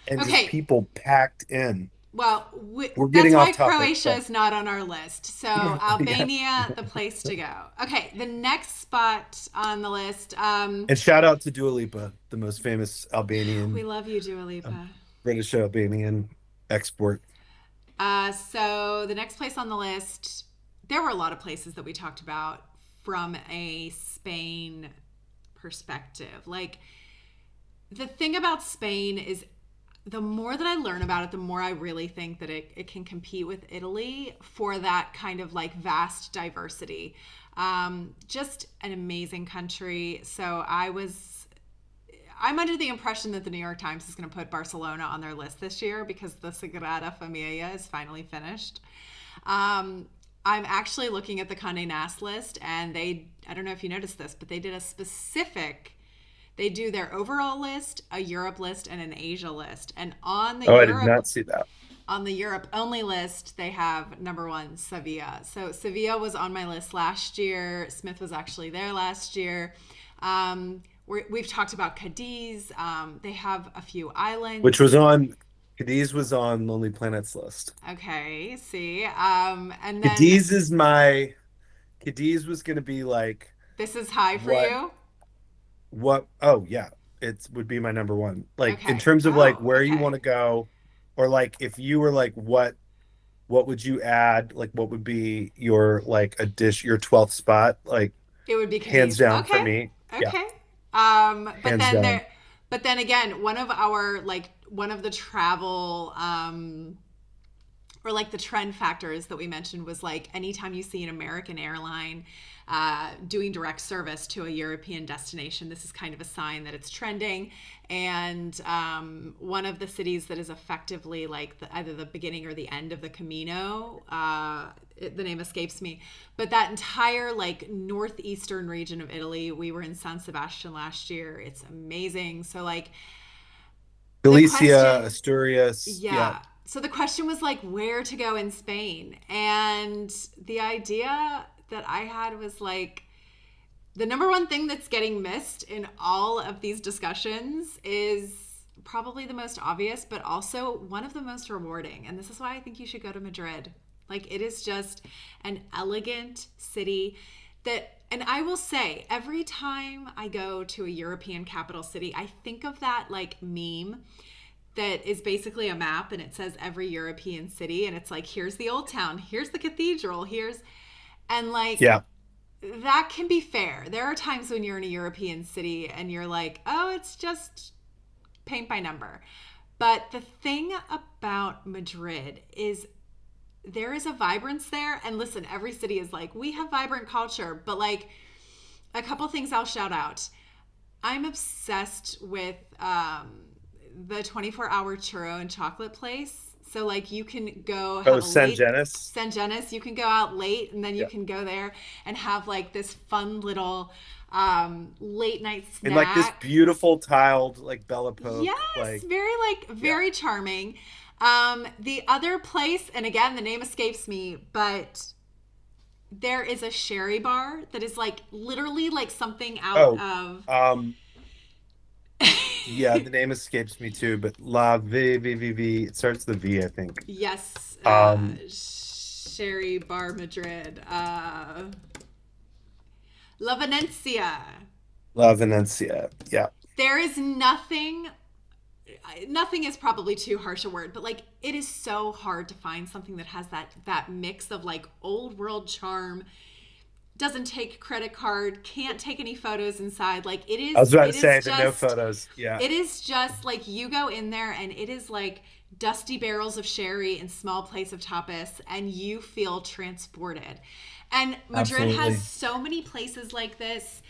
and just Okay. people packed in. Well, We're that's getting why off topic, Croatia but is not on our list. So yeah. Albania, the place to go. Okay, the next spot on the list. And shout out to Dua Lipa, the most famous We Albanian, love you, Dua uh, Lipa. British Albanian export. So the next place on the list, there were a lot of places that we talked about from a Spain perspective. Like the thing about Spain is the more that I learn about it, the more I really think that it can compete with Italy for that kind of like vast diversity. Just an amazing country. So I'm under the impression that the New York Times is going to put Barcelona on their list this year because the Sagrada Familia is finally finished. I'm actually looking at the Condé Nast list, and I don't know if you noticed this, but they did a specific, they do their overall list, a Europe list, and an Asia list. And Oh, I did not see that. On the Europe only list, they have number one, Sevilla. So Sevilla was on my list last year. Smith was actually there last year. We've talked about Cadiz. They have a few Which islands. was on Cadiz was on Lonely Planet's list. Okay, see. And then Cadiz is my Cadiz was going to be like this is high for what you. oh yeah, it would be my number one. Like in Okay. terms of like Oh, where you okay. want to go, or like if you were like what would you add? Like what would be your like a dish, your 12th spot? Like It would be hands Cadiz. down for Okay. me. Yeah, Okay. But hands then down. there, but then again, one of the travel, or like the trend factors that we mentioned was like anytime you see an American airline doing direct service to a European destination, this is kind of a sign that it's trending. And one of the cities that is effectively like either the beginning or the end of the Camino, the name escapes me, but that entire like northeastern region of Italy, we were in San Sebastian last year. It's amazing. So like the Galicia, question, Asturias. Yeah. yeah. So the question was like where to go in Spain. And the idea that I had was like the number one thing that's getting missed in all of these discussions is probably the most obvious, but also one of the most rewarding. And this is why I think you should go to Madrid. Like it is just an elegant city that, and I will say every time I go to a European capital city, I think of that like meme that is basically a map and it says every European city and it's like here's the old town, here's the cathedral, here's, and like Yeah. that can be fair. There are times when you're in a European city and you're like, "Oh, it's just paint by number." But the thing about Madrid is there is a vibrance there, and listen, every city is like, "We have vibrant culture," but like a couple things I'll shout out. I'm obsessed with the 24-hour churro and chocolate place. So like you can go Oh, have a San late Genis. San Genis, you can go out late and then you Yeah. can go there and have like this fun little late night In like this snack. beautiful tiled like Bella Poke, Yes, like yeah. very charming. The other place, and again the name escapes me, but there is a sherry bar that is like literally like something out Oh, of um, yeah, the name escapes me too, but La V V V V. It starts with a V, I think. yes, Um, Sherry Bar Madrid. La Venencia. La Venencia. Yeah. There is nothing is probably too harsh a word, but like it is so hard to find something that has that mix of like old world charm, doesn't take credit card, can't take any photos inside. Like I was about to say the no photos. Yeah. it is just like you go in there and it is like dusty barrels of sherry and small plates of tapas and you feel transported. And Madrid has Absolutely. so many places like this.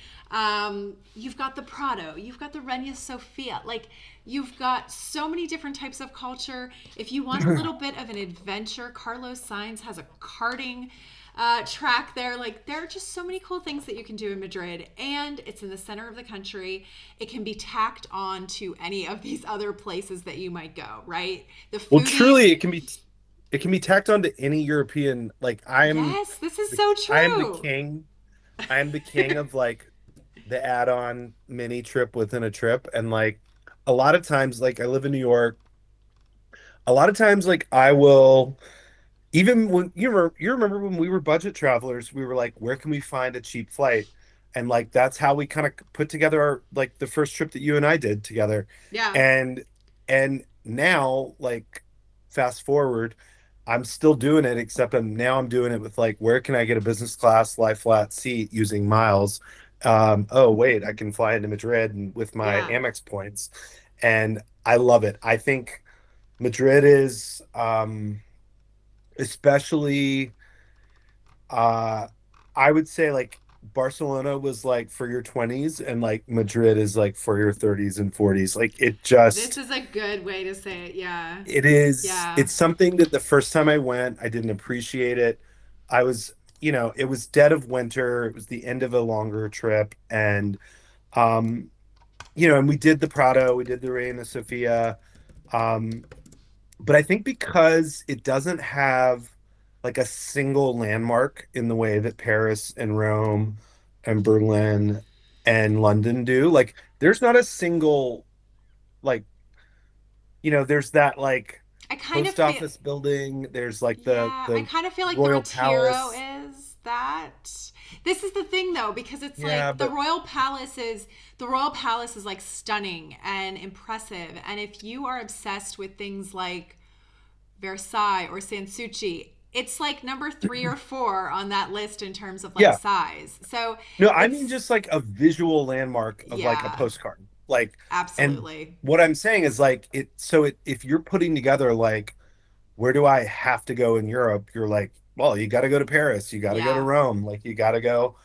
You've got the Prado, you've got the Reina Sofia, like you've got so many different types of culture. If you want a little bit of an adventure, Carlos Sainz has a karting track there. Like there are just so many cool things that you can do in Madrid, and it's in the center of the country. It can be tacked on to any of these other places that you might go, right? The Well, foodies. truly, it can be tacked onto any European. Like Yes, this is so I am the true. king. I am the king of like the add-on mini trip within a trip, and like a lot of times, like I live in New York. A lot of times, like I will. Even when you remember when we were budget travelers, we were like, where can we find a cheap flight? And like that's how we kind of put together our like the first trip that you and I did together. Yeah, And and now like fast forward, I'm still doing it, except I'm doing it with like where can I get a business class lie flat seat using miles? Oh wait, I can fly into Madrid and with my yeah. Amex points. And I love it. I think Madrid is especially uh I would say like Barcelona was like for your 20s and like Madrid is like for your 30s and 40s. Like This is a good way to say it. Yeah, yeah, it's something that the first time I went, I didn't appreciate it. I was, it was dead of winter, it was the end of a longer trip and um and we did the Prado, we did the Reina Sofia. Um but I think because it doesn't have like a single landmark in the way that Paris and Rome and Berlin and London do, like there's not a single like, there's that like I kind of post feel. office building, there's like the Yeah, I the kind of feel like the Royal Retiro Palace. is that. This is the thing though, because it's Yeah, like but The Royal Palace is like stunning and impressive, and if you are obsessed with things like Versailles or Sanssouci, it's like number 3 or 4 on that list in terms of like yeah. size. So No, I mean it's just like a visual landmark of like a yeah, postcard. Like, and absolutely. what I'm saying is like if you're putting together like where do I have to go in Europe? You're like, well, you got to go to Paris, you got to go to Yeah. Rome, like you got to go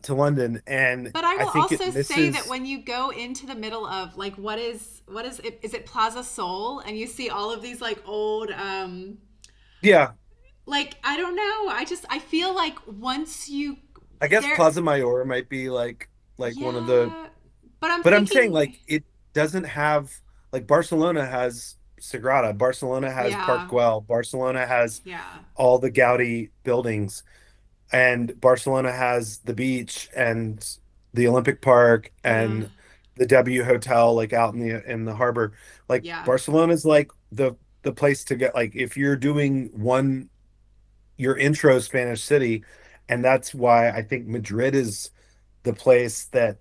to London, and But I I will think it also say that misses. when you go into the middle of like is it Plaza Sol, and you see all of these like old Yeah, like I don't know. I feel like once you I guess there Plaza Mayor might be like one of the, yeah. But I'm but I'm saying thinking like it doesn't have like Barcelona has Sagrada, Barcelona has Park yeah. Güell, Barcelona has Yeah. all the Gaudi buildings, and Barcelona has the beach and the Olympic Park Uh, and the W Hotel like out in the harbor. Like yeah. Barcelona's like the place to get like if you're doing your intro Spanish city, and that's why I think Madrid is the place that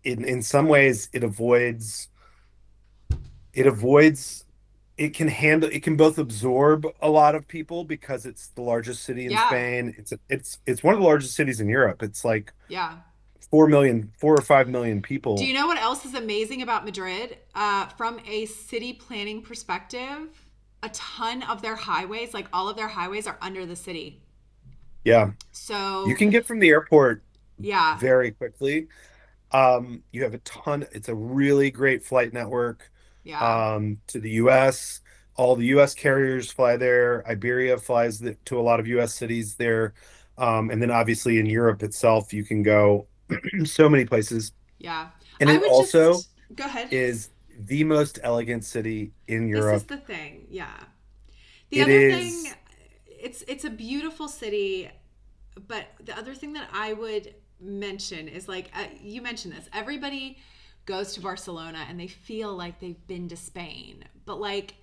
in some ways it avoids it can both absorb a lot of people because it's the largest city in Yeah. Spain. It's one of the largest cities in Europe. It's like Yeah. 4 or 5 million Do people. you know what else is amazing about Madrid? From a city planning perspective, a ton of their highways, like all of their highways, are under the city. Yeah. You So, can get from the airport yeah, very quickly. You have a ton, it's a really great flight network yeah, to the US. All the US carriers fly there. Iberia flies to a lot of US cities there. And then obviously in Europe itself, you can go so many places. yeah. And I it would also just go ahead. is the most elegant city in This is Europe. the thing. Yeah. The It other thing, is, it's a beautiful city, but the other thing that I would mention is like you mentioned this. Everybody goes to Barcelona and they feel like they've been to Spain, but like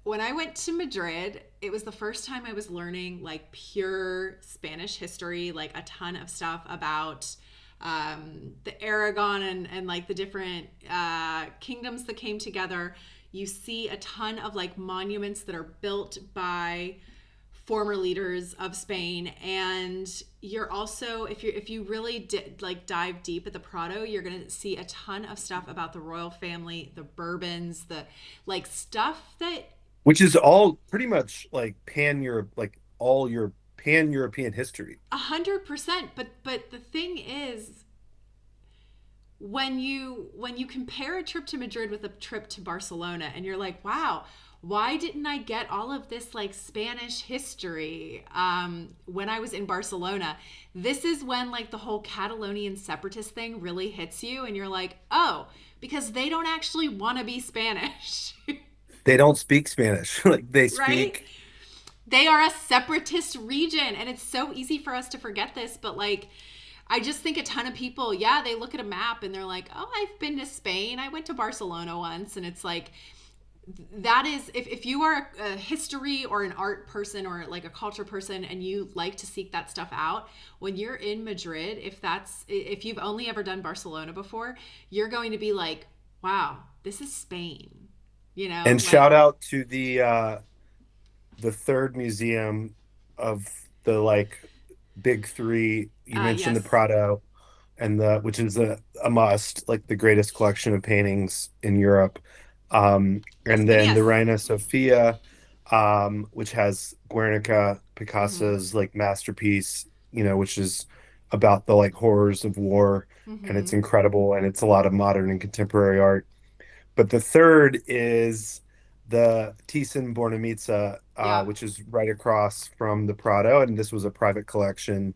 when I went to Madrid, it was the first time I was learning like pure Spanish history, like a ton of stuff about the Aragon and like the different kingdoms that came together. You see a ton of like monuments that are built by former leaders of Spain, and you're also if you really did like dive deep at the Prado, you're gonna see a ton of stuff about the royal family, the Bourbons, the like stuff that which is all pretty much like pan Europe, like all your pan European history. 100%. But the thing is, when you compare a trip to Madrid with a trip to Barcelona, and you're like, wow, why didn't I get all of this like Spanish history when I was in Barcelona? This is when like the whole Catalonian separatist thing really hits you, and you're like, oh, because they don't actually want to be Spanish, They don't speak Spanish. Like they right? speak. They are a separatist region, and it's so easy for us to forget this, but like, I just think a ton of people, yeah, they look at a map and they're like, oh, I've been to Spain. I went to Barcelona once. And it's like, that is, if you are a history or an art person or like a culture person and you like to seek that stuff out, when you're in Madrid, if you've only ever done Barcelona before, you're going to be like, wow, this is Spain, And like, shout out to the third museum of the like big three. You mentioned the yes. Prado and the which is a must, like the greatest collection of paintings in Europe. Las And then the Piñas. Reina Sofia, which has Guernica, Mm-hmm. Picasso's like masterpiece, which is about the like horrors of war, and it's Mm-hmm. incredible, and it's a lot of modern and contemporary art. But the third is the Thyssen-Bornemisza, Yeah. which is right across from the Prado, and this was a private collection.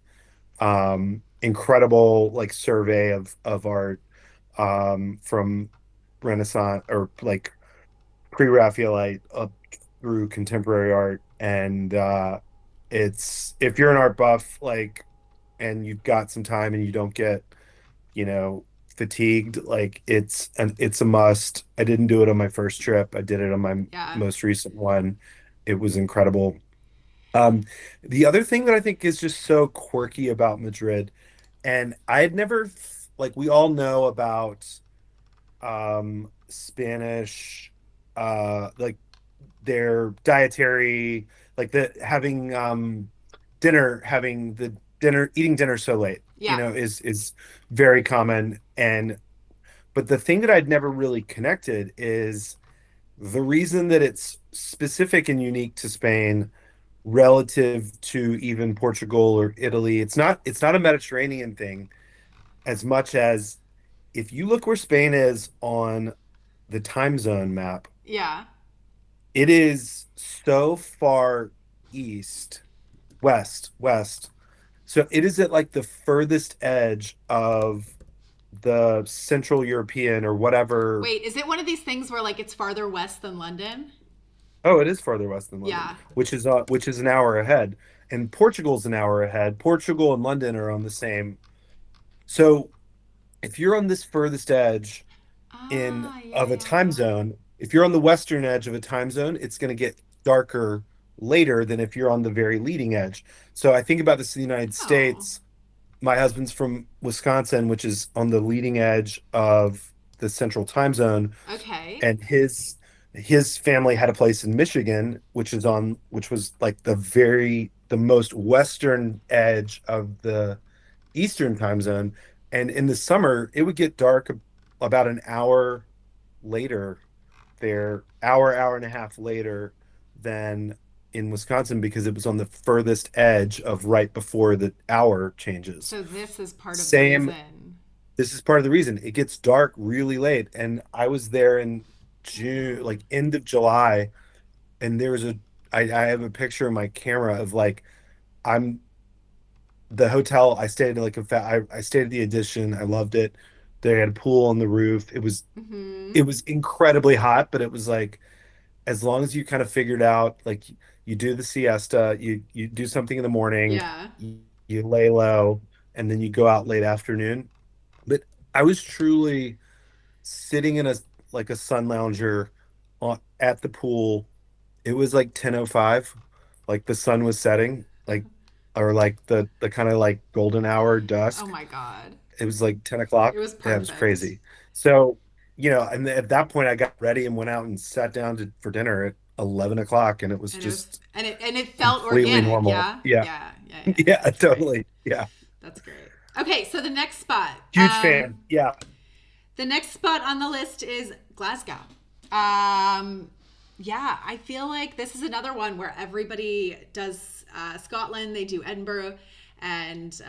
Incredible like survey of art from Renaissance or like pre-Raphaelite up through contemporary art, and it's if you're an art buff like and you've got some time and you don't get you know, fatigued, like it's a must. I didn't do it on my first trip. I did it on my Yeah. most recent one. It was incredible. Um, the other thing that I think is just so quirky about Madrid, and I had never like we all know about Spanish like their dietary like the having dinner having the dinner eating dinner so late Yeah. is very common, and but the thing that I'd never really connected is the reason that it's specific and unique to Spain relative to even Portugal or Italy. It's not a Mediterranean thing as much as if you look where Spain is on the time zone map, Yeah. it is so far east, west. So it is at like the furthest edge of the Central European or whatever. Wait, is it one of these things where like it's farther west than London? Oh, it is farther west than London, Yeah. which is an hour ahead. And Portugal's an hour ahead. Portugal and London are on the same. So if you're on this furthest edge in Ah, yeah, of a yeah. time zone, if you're on the western edge of a time zone, it's going to get darker later than if you're on the very leading edge. So I think about this in the United Oh, States. My husband's from Wisconsin, which is on the leading edge of the central time zone, okay. and his family had a place in Michigan, which was like the most western edge of the Eastern time zone. And in the summer, it would get dark about an hour later there, hour and a half later than in Wisconsin because it was on the furthest edge of right before the hour changes. So this is part of the Same, reason. this is part of the reason it gets dark really late. And I was there in June, like end of July, and I have a picture in my camera of like I'm the hotel I stayed at like I stayed at the Edition. I loved it. They had a pool on the roof. Mm-hmm. It was incredibly hot, but it was like as long as you kind of figured out like you do the siesta, you do something in the morning, Yeah. you lay low, and then you go out late afternoon. But I was truly sitting in a like a sun lounger at the pool. It was like 10:05, like the sun was setting, like or like the kind of like golden hour Oh dusk. my God. It was like 10 It o'clock. was Yeah, it was perfect. crazy. So, and at that point I got ready and went out and sat down for dinner at 11 o'clock, and it was And it was just and it felt completely organic, normal. yeah? Yeah. Yeah, yeah, yeah. Yeah, That's great. totally. Yeah. That's great. Okay, so the next spot. Huge fan. Yeah. The next spot on the list is Glasgow. Um, yeah, I feel like this is another one where everybody does Scotland, they do Edinburgh, and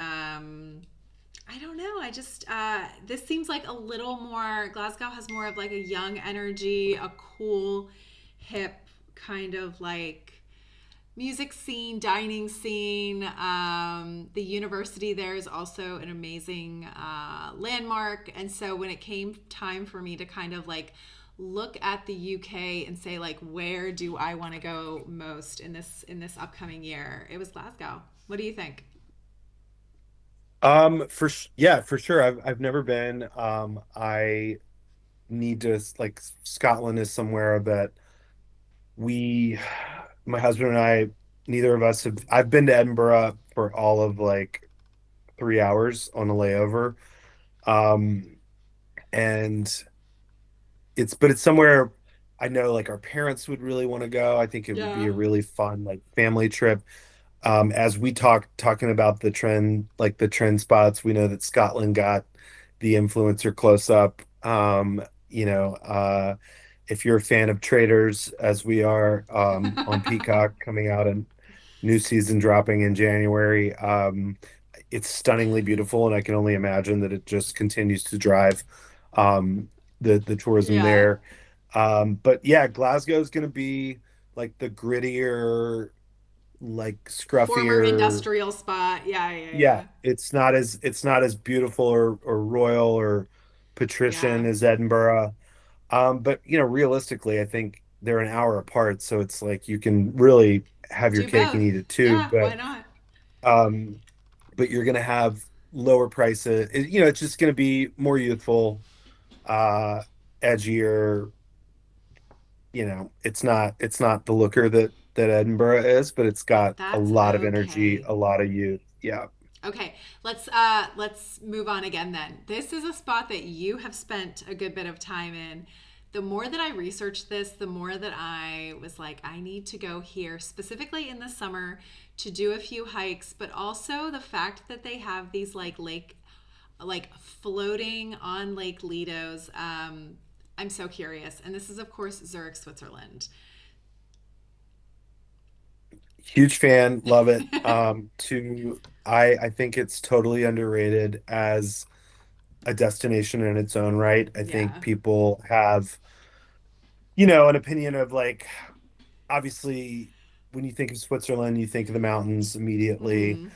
I don't know. I just this seems like a little more. Glasgow has more of like a young energy, a cool, hip kind of like music scene, dining scene. The university there is also an amazing landmark. And so when it came time for me to kind of like look at the UK and say like where do I want to go most in this upcoming year, it was Glasgow. What do you think? Yeah, for sure. I've never been. I need to like Scotland is somewhere that we, my husband and I, neither of us have. I've been to Edinburgh for all of like 3 hours on a layover. Um, and it's somewhere I know like our parents would really want to go. I think it would be Yeah. a really fun like family trip. As we talking about the trend spots, we know that Scotland got the influencer close up. You know, if you're a fan of Traders, as we are, on Peacock coming out and new season dropping in January, it's stunningly beautiful, and I can only imagine that it just continues to drive the tourism Yeah. there. But yeah, Glasgow is going to be like the grittier, like Former scruffier. industrial spot. Yeah, yeah, Yeah, yeah. it's not as beautiful or royal or Yeah. patrician as Edinburgh. But you know, realistically, I think they're an hour apart, so it's like you can really have your Do cake and both. eat it too. Yeah, why not? Um, but you're gonna have lower prices. You know, it's just gonna be more youthful, uh, edgier. You know, it's not the looker that Edinburgh is, but it's got a That's lot of energy, okay. a lot of youth. Yeah. Okay, let's move on again then. This is a spot that you have spent a good bit of time in. The more that I researched this, the more that I was like, I need to go here specifically in the summer to do a few hikes, but also the fact that they have these like floating on Lake Lido's. I'm so curious. And this is of course Zurich, Switzerland. Huge fan, love it. I think it's totally underrated as a destination in its own right. I think Yeah. people have, you know, an opinion of like, obviously when you think of Switzerland, you think of the mountains immediately. Mm-hmm.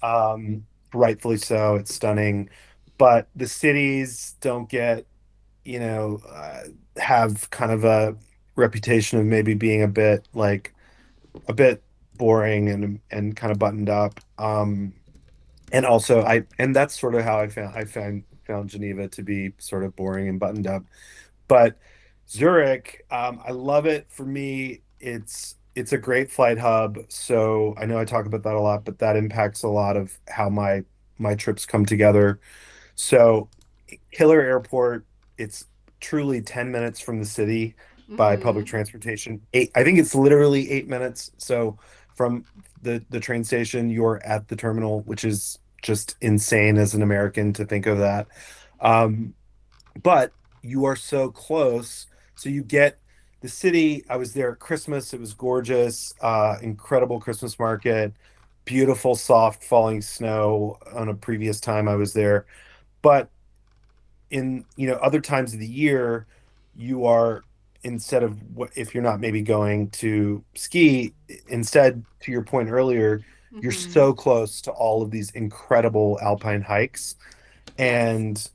Um, Rightfully so, it's stunning. But the cities don't get, you know, have kind of a reputation of maybe being a bit boring and kind of buttoned up. And also and that's sort of how I found Geneva to be sort of boring and buttoned up. But Zurich, I love it. For me, it's a great flight hub. So I know I talk about that a lot, but that impacts a lot of how my trips come together. So Killer Airport, it's truly 10 minutes from the city by public Mm-hmm. transportation. I think it's literally 8 minutes. So from the train station, you're at the terminal, which is just insane as an American to think of that. Um, but you are so close. So you get the city. I was there at Christmas. It was gorgeous, incredible Christmas market, beautiful, soft falling snow on a previous time I was there. But in, you know, other times of the year, you are, instead of what, if you're not maybe going to ski, instead, to your point earlier, you're Mm-hmm. so close to all of these incredible alpine hikes. Yes. And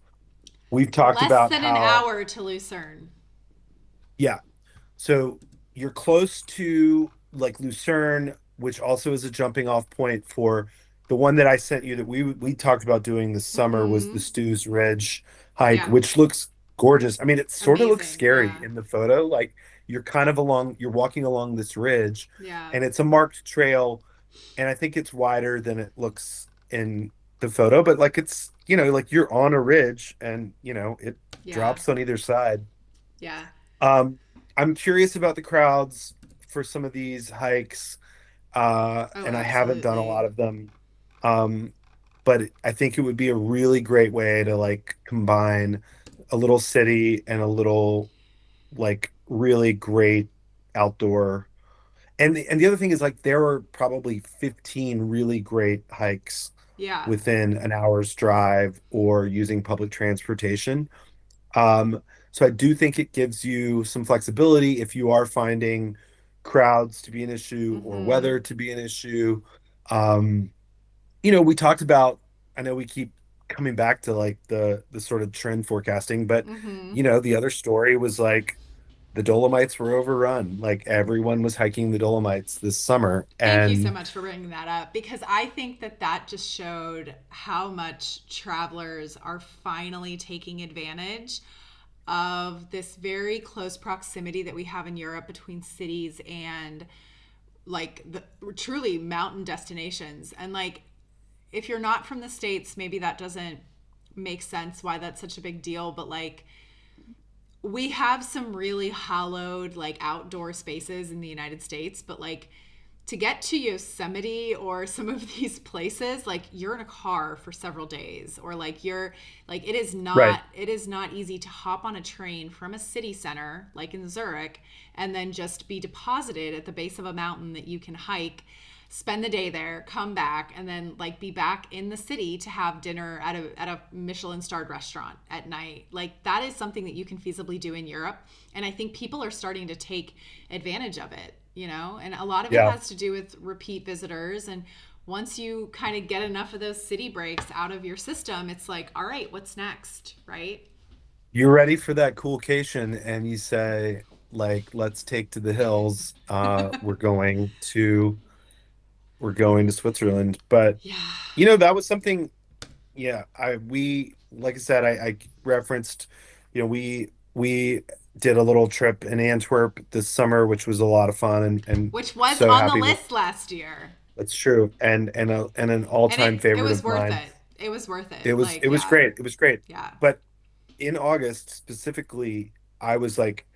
we've talked Less about than an how, hour to Lucerne. yeah, so you're close to like Lucerne, which also is a jumping off point for the one that I sent you that we talked about doing this summer, was the Mm-hmm. Stews Ridge hike, Yeah. which looks gorgeous. I mean, it sort of looks Amazing. scary Yeah. in the photo. Like you're walking along this ridge, Yeah. and it's a marked trail, and I think it's wider than it looks in the photo, but like it's, you know, like you're on a ridge and, you know, it Yeah. drops on either side. Yeah. Um, I'm curious about the crowds for some of these hikes, Oh, and I haven't done a absolutely. lot of them. Um, but I think it would be a really great way to like combine a little city and a little like really great outdoor. And the other thing is like there are probably 15 really great hikes Yeah. within an hour's drive or using public transportation. So I do think it gives you some flexibility if you are finding crowds to be an issue or Mm-hmm. weather to be an issue. Um, we talked about, I know we keep coming back to like the sort of trend forecasting, but Mm-hmm. the other story was like the Dolomites were overrun. Like everyone was hiking the Dolomites this summer. Thank you so And much for bringing that up because I think that that just showed how much travelers are finally taking advantage of this very close proximity that we have in Europe between cities and like the truly mountain destinations. And like if you're not from the States, maybe that doesn't make sense why that's such a big deal, but like we have some really hallowed like outdoor spaces in the United States, but like to get to Yosemite or some of these places, like you're in a car for several days, or like you're like right. it is not easy to hop on a train from a city center like in Zurich and then just be deposited at the base of a mountain that you can hike, spend the day there, come back, and then like be back in the city to have dinner at a Michelin starred restaurant at night. Like that is something that you can feasibly do in Europe. And I think people are starting to take advantage of it, you know, and a lot of it Yeah. has to do with repeat visitors. And once you kind of get enough of those city breaks out of your system, it's like, all right, what's next? Right. You're ready for that coolcation and you say, like, let's take to the hills. We're going to Switzerland. But Yeah. that was something. Yeah, like I said, I referenced, we did a little trip in Antwerp this summer, which was a lot of fun, and Which was so on the happy with list last year. that's true, and an And all-time it favorite was of worth mine. it. It was worth It it. was Like, it was yeah. great. It was great. Yeah. But in August specifically, I was like,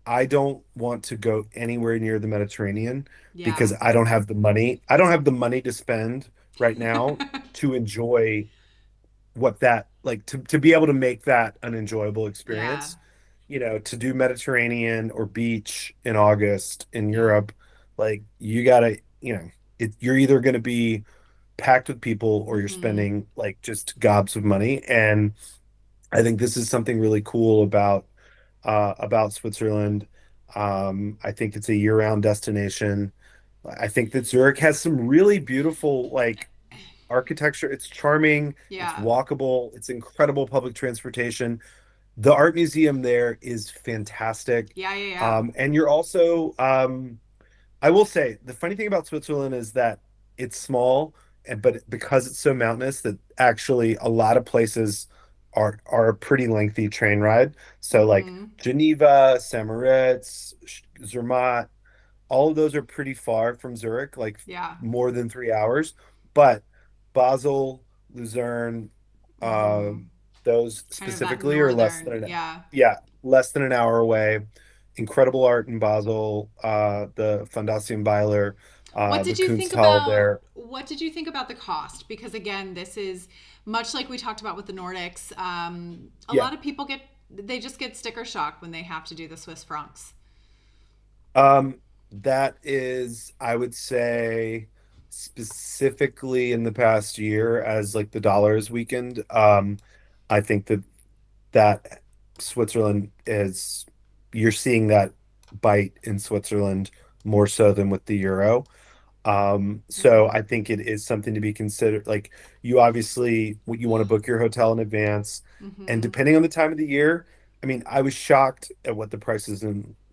I don't want to go anywhere near the Mediterranean Yeah. because I don't have the money. I don't have the money to spend right now to enjoy what that like to be able to make that an enjoyable Yeah. experience, to do Mediterranean or beach in August in Yeah. Europe, like you gotta, you're either going to be packed with people or you're Mm-hmm. spending like just gobs of money. And I think this is something really cool about Switzerland. I think it's a year-round destination. I think that Zurich has some really beautiful like architecture. It's charming, it's Yeah. walkable, it's incredible public transportation. The art museum there is fantastic. Yeah. Yeah. Yeah. And you're also, I will say, the funny thing about Switzerland is that it's small, but because it's so mountainous, that actually a lot of places are a pretty lengthy train ride. So like Mm-hmm. Geneva, St. Moritz, Zermatt, all of those are pretty far from Zurich, like Yeah. more than 3 hours. But Basel, Lucerne, Mm-hmm. those Kind of that specifically are less than northern. an Yeah. yeah, less than an hour away. Incredible art in Basel, the Fondation Weiler, the Kunsthal there. What did you think about the cost? Because again, this is much like we talked about with the Nordics. A Yeah. lot of people they just get sticker shock when they have to do the Swiss francs. That is, I would say, specifically in the past year as like the dollar has weakened. I think that Switzerland is you're seeing that bite in Switzerland more so than with the euro. So Mm-hmm. I think it is something to be considered. Like you obviously you want to book your hotel in advance, and Mm-hmm. depending on the time of the year, I mean, I was shocked at what the prices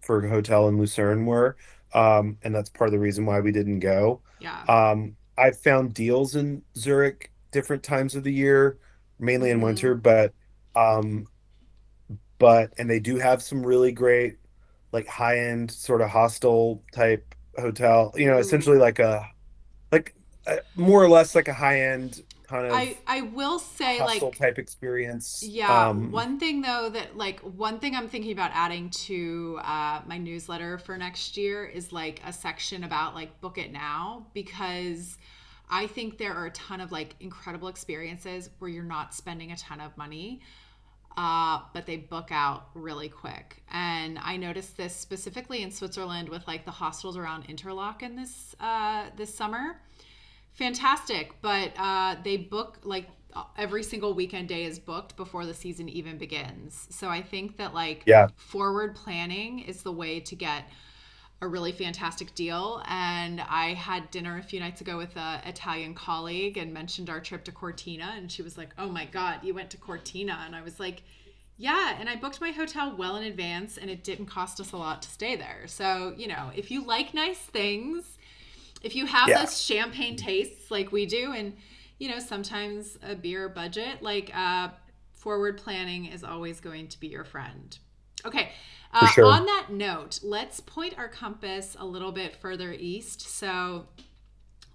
for a hotel in Lucerne were, and that's part of the reason why we didn't go. Yeah. I've found deals in Zurich different times of the year, mainly in Mm-hmm. winter, um, and they do have some really great like high-end sort of hostel type hotel, Ooh. essentially like more or less like a high-end kind of I will say hostel like type experience. yeah, one thing though that like one thing I'm thinking about adding to my newsletter for next year is like a section about like book it now because I think there are a ton of like incredible experiences where you're not spending a ton of money, but they book out really quick. And I noticed this specifically in Switzerland with like the hostels around Interlaken this summer. Fantastic, but they book like every single weekend day is booked before the season even begins. So I think that like Yeah, forward planning is the way to get a really fantastic deal. And I had dinner a few nights ago with an Italian colleague and mentioned our trip to Cortina. And she was like, "Oh my God, you went to Cortina." And I was like, "Yeah." And I booked my hotel well in advance and it didn't cost us a lot to stay there. So, if you like nice things, if you have Yeah, those champagne tastes like we do, and, sometimes a beer budget, like forward planning is always going to be your friend. Okay. for sure. On that note, let's point our compass a little bit further east. So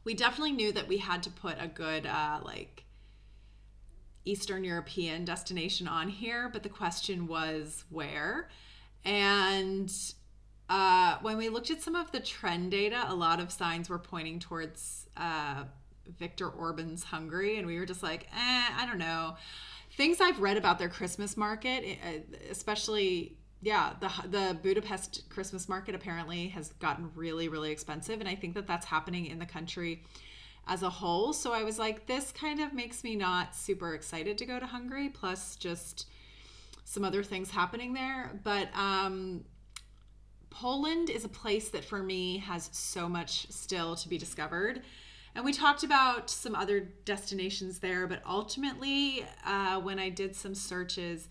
we definitely knew that we had to put a good, like, Eastern European destination on here, but the question was where. And when we looked at some of the trend data, a lot of signs were pointing towards Viktor Orban's Hungary, and we were just like, I don't know. Things I've read about their Christmas market, especially, yeah, the Budapest Christmas market apparently has gotten really, really expensive, and I think that that's happening in the country as a whole. So I was like, this kind of makes me not super excited to go to Hungary, plus just some other things happening there. But Poland is a place that for me has so much still to be discovered. And we talked about some other destinations there, but ultimately, when I did some searches,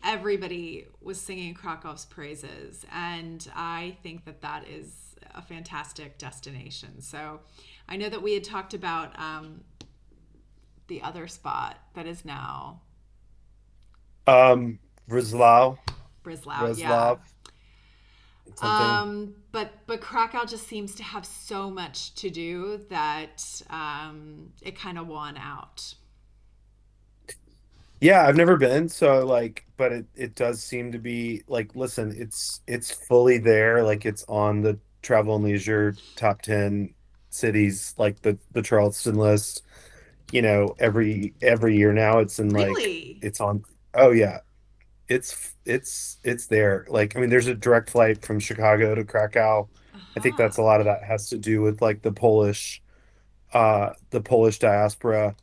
everybody was singing Krakow's praises. And I think that that is a fantastic destination. So I know that we had talked about the other spot that is now Um, Breslau, Breslau. Yeah. Breslov, something. But Krakow just seems to have so much to do that it kind of won out. Yeah, I've never been, so like, but it does seem to be like, listen, it's fully there, like it's on the travel and leisure top 10 cities, like the Charleston list, every year now it's in like Really? it's on. Oh yeah, it's there. Like, I mean, there's a direct flight from Chicago to Krakow. I think Uh-huh. that's a lot of that has to do with like the Polish diaspora.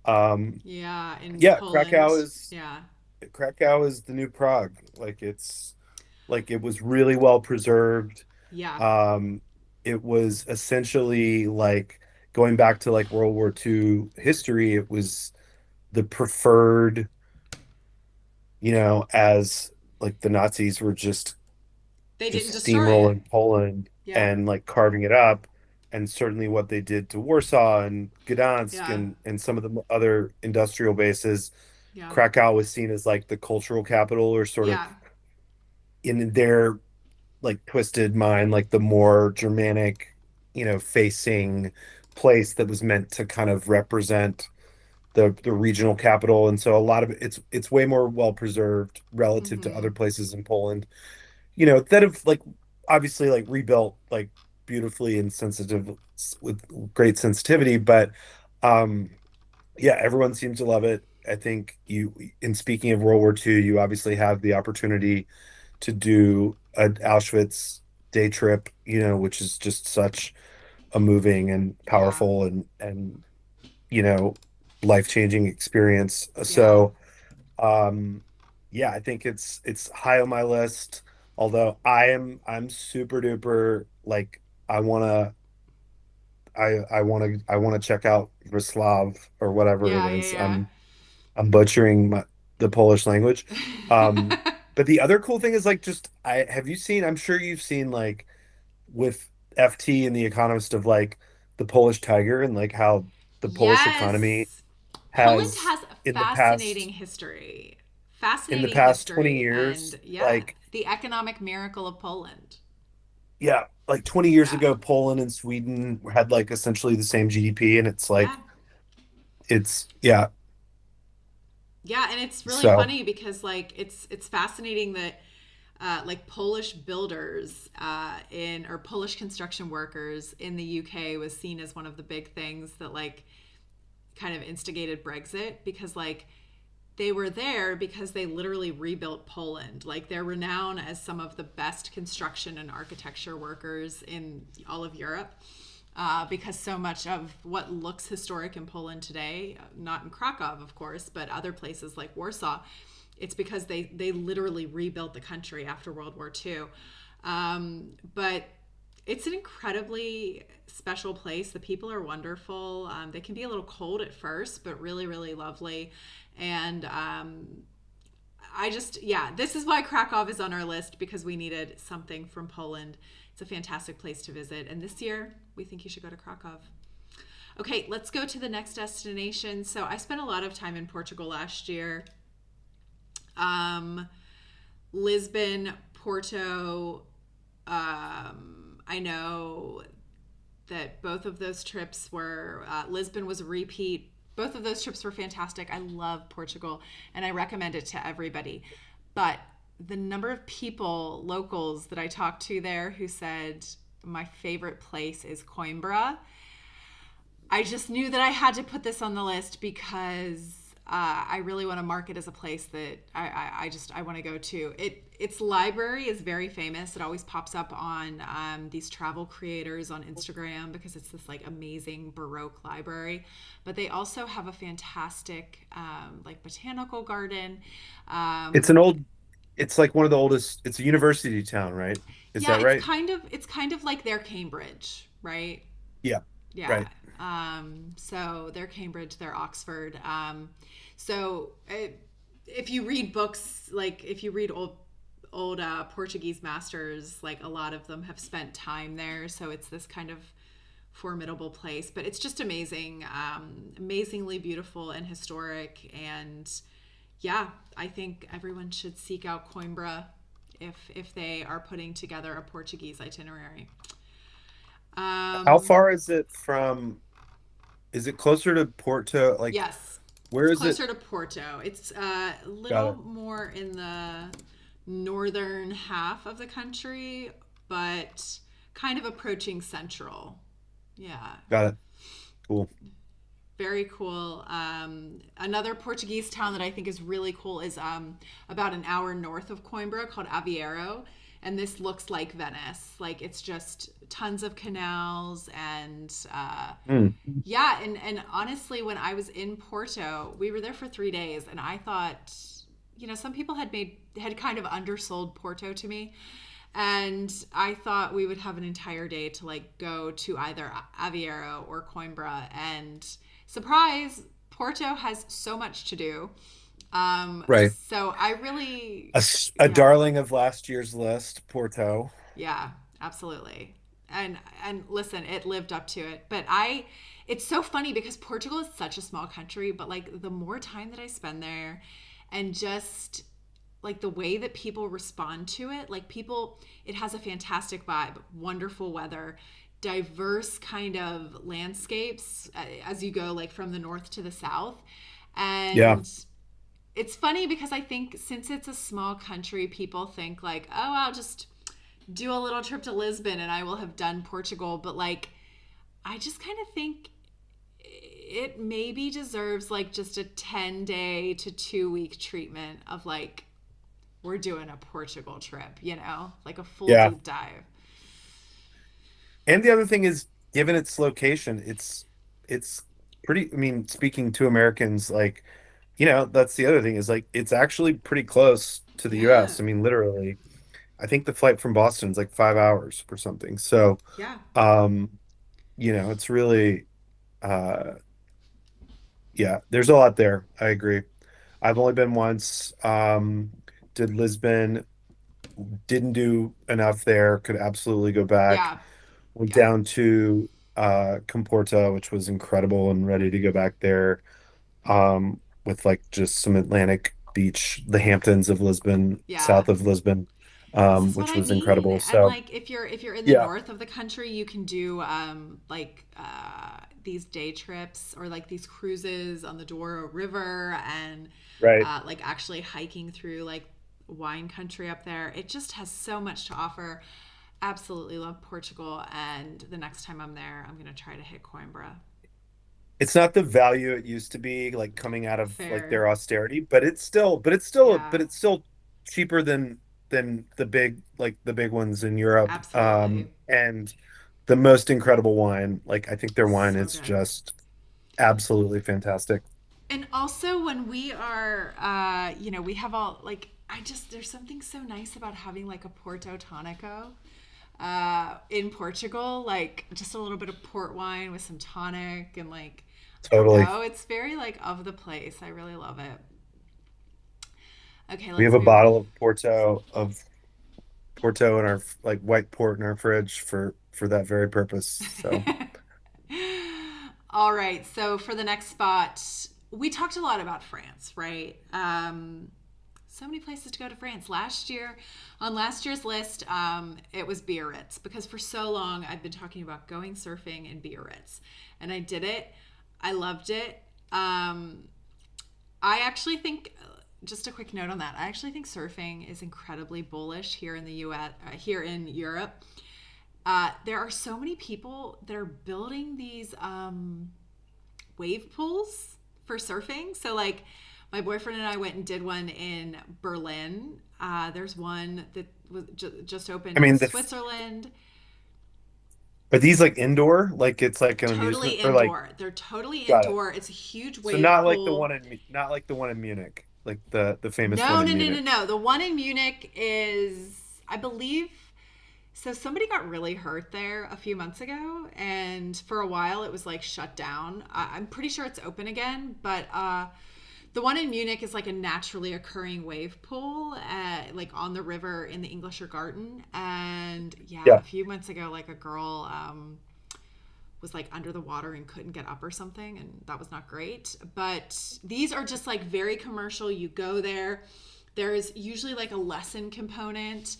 Um, Yeah, in yeah, Poland. Yeah. Krakow is the new Prague. Like it's like it was really well preserved. Yeah. Um, it was essentially like going back to like World War II history, it was the preferred, as like the Nazis were They didn't just destroy it. steamrolling Poland Yeah. and like carving it up. And certainly what they did to Warsaw and Gdansk Yeah. and some of the other industrial bases, Yeah. Krakow was seen as like the cultural capital or sort of Yeah. in their like twisted mind, like the more Germanic, facing place that was meant to kind of represent the regional capital. And so a lot of it's way more well preserved relative to Mm-hmm. other places in Poland, that have like obviously like rebuilt like beautifully and sensitive with great sensitivity. But um yeah, everyone seems to love it. I think in speaking of World War II, you obviously have the opportunity to do an Auschwitz day trip, which is just such a moving and Yeah. powerful and you know life-changing experience. Yeah. So yeah, I think it's high on my list. Although I'm super duper like I want to check out Vraslav or whatever it Yeah. is. Yeah. I'm butchering the Polish language. Um, Yeah. but the other cool thing is like just I have you seen, I'm sure you've seen like with FT and The Economist of like the Polish tiger and like how the Polish economy Yes. Poland has has a in the fascinating past history. in the Fascinating past 20 history. years, And yeah, like the economic miracle of Poland. yeah, like 20 years Yeah. ago, Poland and Sweden had like essentially the same GDP, and it's Yeah. like yeah. Yeah, and it's really So funny because like it's fascinating that like Polish builders in or Polish construction workers in the UK was seen as one of the big things that like kind of instigated Brexit because like they were there because they literally rebuilt Poland. Like they're renowned as some of the best construction and architecture workers in all of Europe. Because so much of what looks historic in Poland today, not in Krakow, of course, but other places like Warsaw, it's because they literally rebuilt the country after World War II. But It's an incredibly special place. The people are wonderful. They can be a little cold at first, but really, really lovely. And I just, yeah, this is why Krakow is on our list because we needed something from Poland. It's a fantastic place to visit. And this year, we think you should go to Krakow. Okay, let's go to the next destination. So I spent a lot of time in Portugal last year. Um, Lisbon, Porto. I know that both of those trips were, Lisbon was a repeat. Both of those trips were fantastic. I love Portugal and I recommend it to everybody. But the number of people, locals that I talked to there who said, my favorite place is Coimbra. I just knew that I had to put this on the list because I really want to mark it as a place that I want to go to. Its library is very famous. It always pops up on these travel creators on Instagram because it's this like amazing Baroque library. But they also have a fantastic like botanical garden. It's Um, an old, it's like one of the oldest, it's a university town, right? Is yeah, that right? it's kind of like their Cambridge, right? Yeah, Yeah. right. So they're Cambridge, they're Oxford. So if you read books, like if you read old Portuguese masters, like a lot of them have spent time there. So it's this kind of formidable place, but it's just amazing, amazingly beautiful and historic. And yeah, I think everyone should seek out Coimbra if they are putting together a Portuguese itinerary. How Um, far is it from, is it closer to Porto? Like, Yes, where it's is it? closer to Porto. It's a Got little it. more in the northern half of the country, but kind of approaching central. Yeah, Got it. Cool. very cool. Another Portuguese town that I think is really cool is about an hour north of Coimbra called Aveiro. And this looks like Venice. Like it's just tons of canals and Mm, yeah, and honestly, when I was in Porto, we were there for 3 days, and I thought, some people had kind of undersold Porto to me, and I thought we would have an entire day to like go to either Aveiro or Coimbra, and surprise, Porto has so much to do. right. So I really, A yeah, darling of last year's list, Porto. yeah, absolutely. And listen, it lived up to it. But it's so funny because Portugal is such a small country, but like the more time that I spend there and just like the way that people respond to it, like people it has a fantastic vibe, wonderful weather, diverse kind of landscapes as you go like from the north to the south. Yeah, And it's funny because I think since it's a small country, people think like, oh, I'll just do a little trip to Lisbon and I will have done Portugal. But like, I just kind of think it maybe deserves like just a 10-day to 2 week treatment of like, we're doing a Portugal trip, like a full yeah. deep dive. And the other thing is, given its location, it's pretty. I mean, speaking to Americans, like, that's the other thing is like it's actually pretty close to the Yeah. US. I mean, literally, I think the flight from Boston's like 5 hours or something. So, Yeah. um, it's really, uh, yeah, there's a lot there. I agree. I've only been once. Did Lisbon, didn't do enough there. Could absolutely go back. Yeah. Went Yeah. down to Comporta, which was incredible, and ready to go back there. With like just some Atlantic beach, the Hamptons of Lisbon, Yeah. south of Lisbon, This is what which I was mean. incredible. And So like if you're in the yeah, north of the country, you can do like these day trips or like these cruises on the Douro River and right. like actually hiking through like wine country up there. It just has so much to offer. Absolutely love Portugal, and the next time I'm there, I'm gonna try to hit Coimbra. It's not the value it used to be, like coming out of like Fair. their austerity, but Yeah, it's still cheaper than the big ones in Europe. absolutely. And the most incredible wine. Like I think their wine So is good. just absolutely fantastic. And also when we are we have all like I just there's something so nice about having like a Porto Tonico. in Portugal, like just a little bit of port wine with some tonic and like I don't Totally. know, it's very like of the place. I really love it. Okay, We have let's a move. bottle of Porto in our like white port in our fridge for that very purpose. So All right, so for the next spot, we talked a lot about France, right? So many places to go to France. On last year's list, it was Biarritz because for so long I've been talking about going surfing in Biarritz, and I did it. I loved it. I actually think, just a quick note on that. I actually think surfing is incredibly bullish here in the U.S. Here in Europe. There are so many people that are building these wave pools for surfing. So, like, my boyfriend and I went and did one in Berlin. There's one that was just I opened in mean, Switzerland. are these like indoor? Like it's like an Totally amusement or like indoor. They're totally got it. indoor. It's a huge So wave pool. not like the one in Munich, like the famous one No, in no, no, no, Munich. no. The one in Munich is, I believe, so somebody got really hurt there a few months ago, and for a while it was like shut down. I'm pretty sure it's open again, but the one in Munich is like a naturally occurring wave pool, like on the river in the Englischer Garten. And yeah, Yeah. a few months ago, like a girl was like under the water and couldn't get up or something, and that was not great. But these are just like very commercial. You go there, there is usually like a lesson component.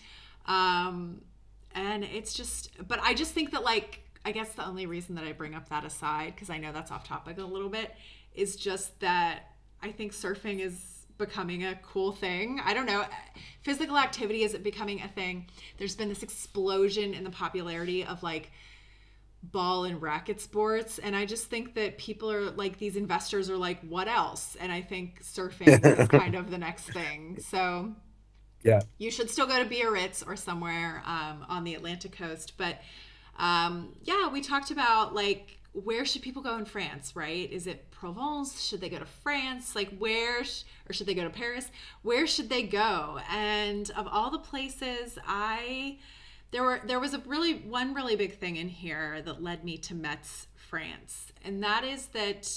And it's just, but I just think that, like, I guess the only reason that I bring up that aside, because I know that's off topic a little bit, is just that I think surfing is becoming a cool thing. I don't know. Physical activity is it becoming a thing? There's been this explosion in the popularity of like ball and racket sports. And I just think that people are like, these investors are like, what else? And I think surfing is kind of the next thing. So Yeah. you should still go to Biarritz or somewhere on the Atlantic coast. But yeah, we talked about like where should people go in France, right? Is it Provence? Should they go to France? Like or should they go to Paris? Where should they go? And of all the places, there was a really big thing in here that led me to Metz, France, and that is that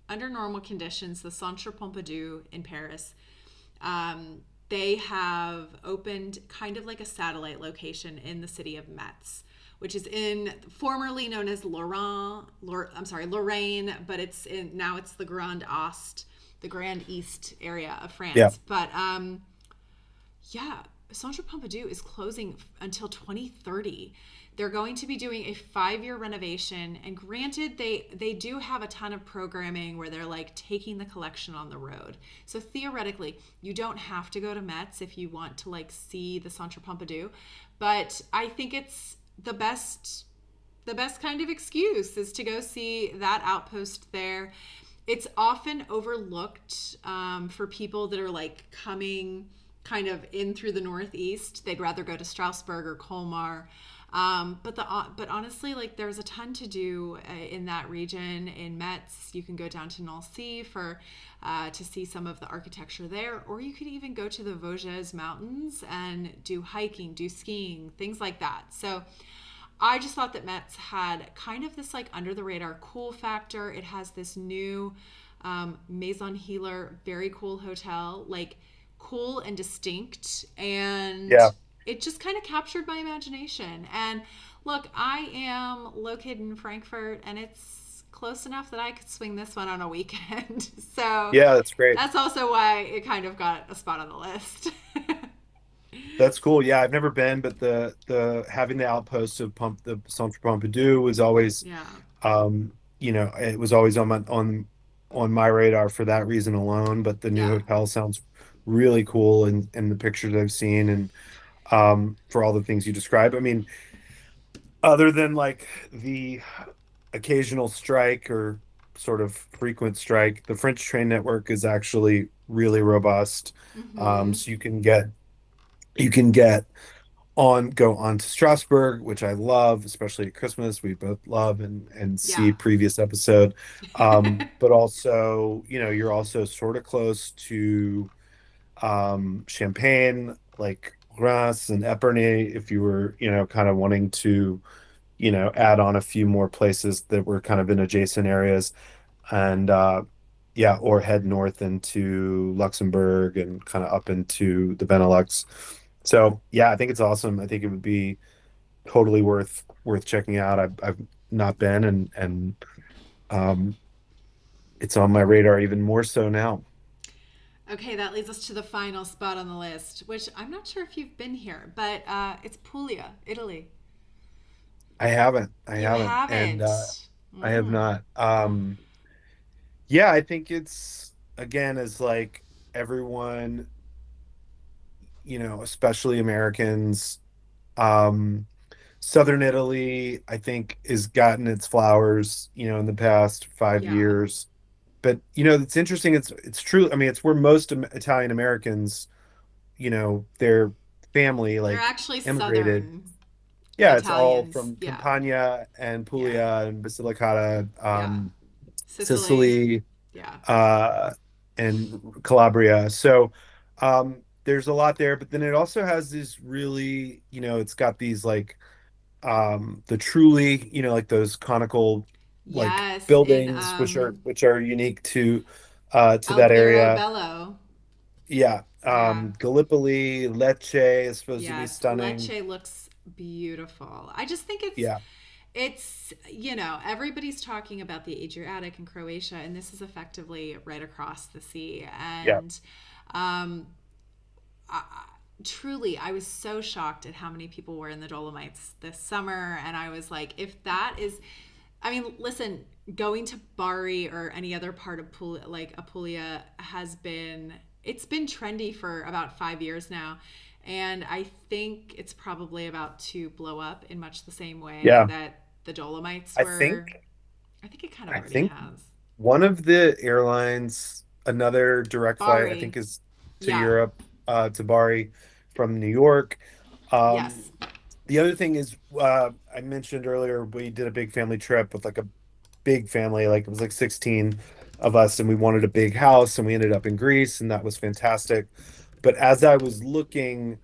under normal conditions, the Centre Pompidou in Paris, um, they have opened kind of like a satellite location in the city of Metz, which is in formerly known as Lorraine, but now it's the the Grand East area of Yeah. France. But yeah, Centre Pompidou is closing until 2030. They're going to be doing a 5-year renovation, and granted, they do have a ton of programming where they're like taking the collection on the road. So theoretically, you don't have to go to Metz if you want to like see the Centre Pompidou, but I think it's the best kind of excuse is to go see that outpost there. It's often overlooked for people that are like coming kind of in through the Northeast. They'd rather go to Strasbourg or Colmar. But honestly, like there's a ton to do in that region. In Metz, you can go down to Nancy for to see some of the architecture there, or you could even go to the Vosges Mountains and do hiking, do skiing, things like that. So I just thought that Metz had kind of this like under the radar cool factor. It has this new Maison Healer, very cool hotel, like cool and distinct. And Yeah. it just kind of captured my imagination. And look, I am located in Frankfurt and it's close enough that I could swing this one on a weekend. So Yeah, that's great. that's also why it kind of got a spot on the list. That's cool. Yeah, I've never been, but the having the outpost of the Centre Pompidou was always Yeah. it was always on my radar for that reason alone. But the new Yeah. hotel sounds really cool in the pictures I've seen and for all the things you describe. I mean, other than like the occasional strike or sort of frequent strike, the French train network is actually really robust. Mm-hmm. So you can get go on to Strasbourg, which I love, especially at Christmas. We both love and see Yeah. previous episode. But also, you're also sort of close to Champagne, like Grasse and Epernay if you were, kind of wanting to, add on a few more places that were kind of in adjacent areas. And yeah, or head north into Luxembourg and kind of up into the Benelux. So yeah, I think it's awesome. I think it would be totally worth checking out. I've not been, and um it's on my radar even more so now. Okay, that leads us to the final spot on the list, which I'm not sure if you've been here, but it's Puglia, Italy. I You haven't, and haven't. I have Mm. not. Yeah, I think it's again as like everyone, especially Americans, um, Southern Italy, I think, has gotten its flowers, in the past five Yeah. years. But it's interesting. It's true. I mean, it's where most Italian Americans, their family They're like actually immigrated. Southern Yeah, it's all Italians. from Yeah. Campania and Yeah. Puglia and Basilicata, Yeah. Sicily. Sicily, Yeah. uh, and Calabria. So there's a lot there, but then it also has these really, it's got these like the truly, like those conical like Yes. In buildings which are unique to El that area. Pirobello. Yeah. Yeah. Gallipoli, Lecce is supposed to be Yes. stunning. Lecce looks beautiful. I just think Yeah. everybody's talking about the Adriatic and Croatia, and this is effectively right across the sea. Yeah. And um, truly, I was so shocked at how many people were in the Dolomites this summer. And I was like, if that is, I mean, listen, going to Bari or any other part of like Apulia it's been trendy for about 5 years now. And I think it's probably about to blow up in much the same way Yeah. that the Dolomites I were. think I think it kind of I already think has. one of the airlines, another direct flight, I Bari. think is to Yeah. Europe, to Bari from New York. Um, Yes. the other thing is, I mentioned earlier, we did a big family trip with like a big family, like it was like 16 of us, and we wanted a big house, and we ended up in Greece, and that was fantastic. But as I was looking,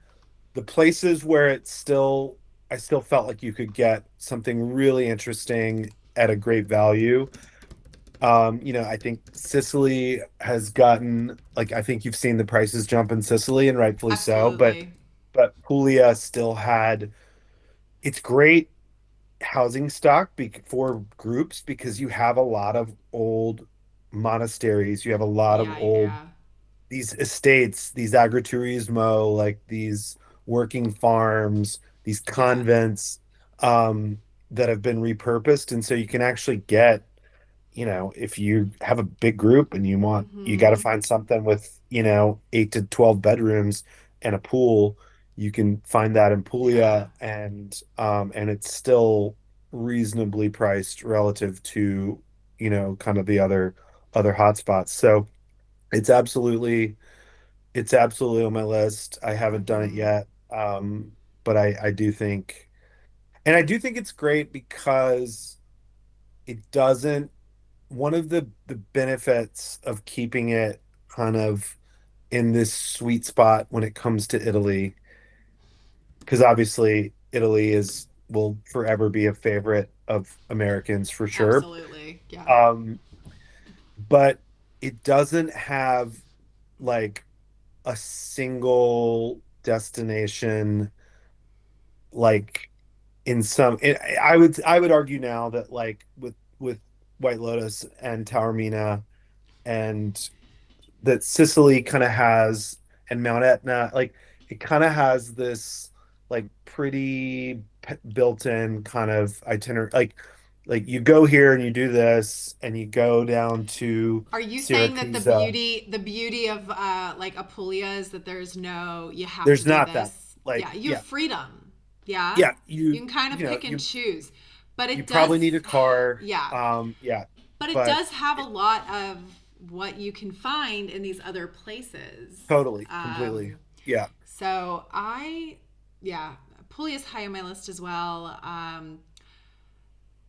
the places where I still felt like you could get something really interesting at a great value. I think Sicily has gotten like I think you've seen the prices jump in Sicily and rightfully so, but Absolutely. Puglia still had it's great housing stock for groups because you have a lot of old monasteries, you have a lot of Yeah. old Yeah. these estates, these agriturismo, like these working farms, these Yeah. convents that have been repurposed, and so you can actually get if you have a big group and you got to Mm-hmm. find something with, 8 to 12 bedrooms and a pool, you can find that in Yeah. Puglia and it's still reasonably priced relative to, kind of the other hotspots. So it's absolutely it's absolutely on my list. I haven't done it Mm-hmm. yet. But I do think it's great because it doesn't one of the benefits of keeping it kind of in this sweet spot when it comes to Italy, because obviously Italy is will forever be a favorite of Americans for sure. Absolutely. Yeah. Um, but it doesn't have like a single destination like I would argue now that like with White Lotus and Taormina and that Sicily kind of has and Mount Etna, like it kind of has this like pretty built-in kind of itinerary. Like you go here and you do this, and you go down to Are you saying that Syracuse. the beauty of like Apulia is that there's no you have to There's do not that. this? Like, Yeah, you have yeah, freedom. Yeah. yeah. You can kind of pick and You choose. But you it does probably need a car. yeah. Yeah, But it but does have a lot of what you can find in these other places. totally, completely. Um, Yeah, so yeah, Puglia is high on my list as well.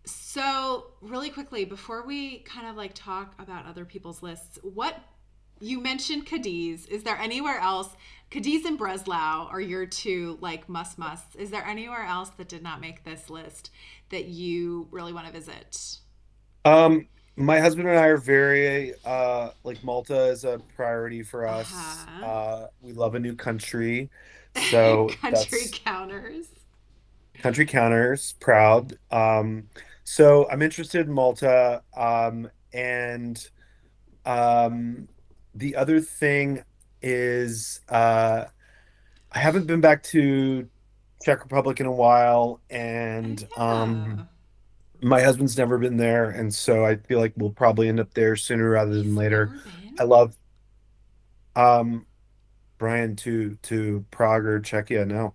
So really quickly before we kind of like talk about other people's lists, what You mentioned Cadiz. Is there anywhere else? Cadiz and Breslau are your two like must-musts. Is there anywhere else that did not make this list that you really want to visit? Um, my husband and I are very like Malta is a priority for us. Uh-huh. We love a new country. So Country that's counters. country counters, proud. So I'm interested in Malta. And um the other thing is I haven't been back to Czech Republic in a while, Oh and yeah. my husband's never been there, and so I feel like we'll probably end up there sooner rather than He's later. never been. I love um Brian to Prague or Czechia, no.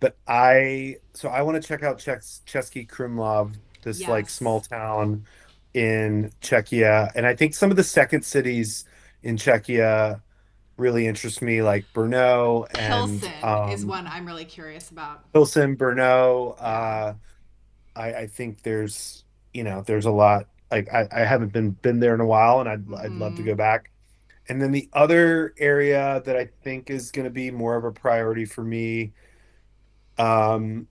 But I want to check out Český Krumlov, this like small Yes. town in Czechia, and I think some of the second cities in Czechia really interest me, like Brno and Pilsen is one I'm really curious about. Pilsen, Brno. Yeah. I think there's a lot. Like I haven't been there in a while, and I'd love to Mm-hmm. go back. And then the other area that I think is going to be more of a priority for me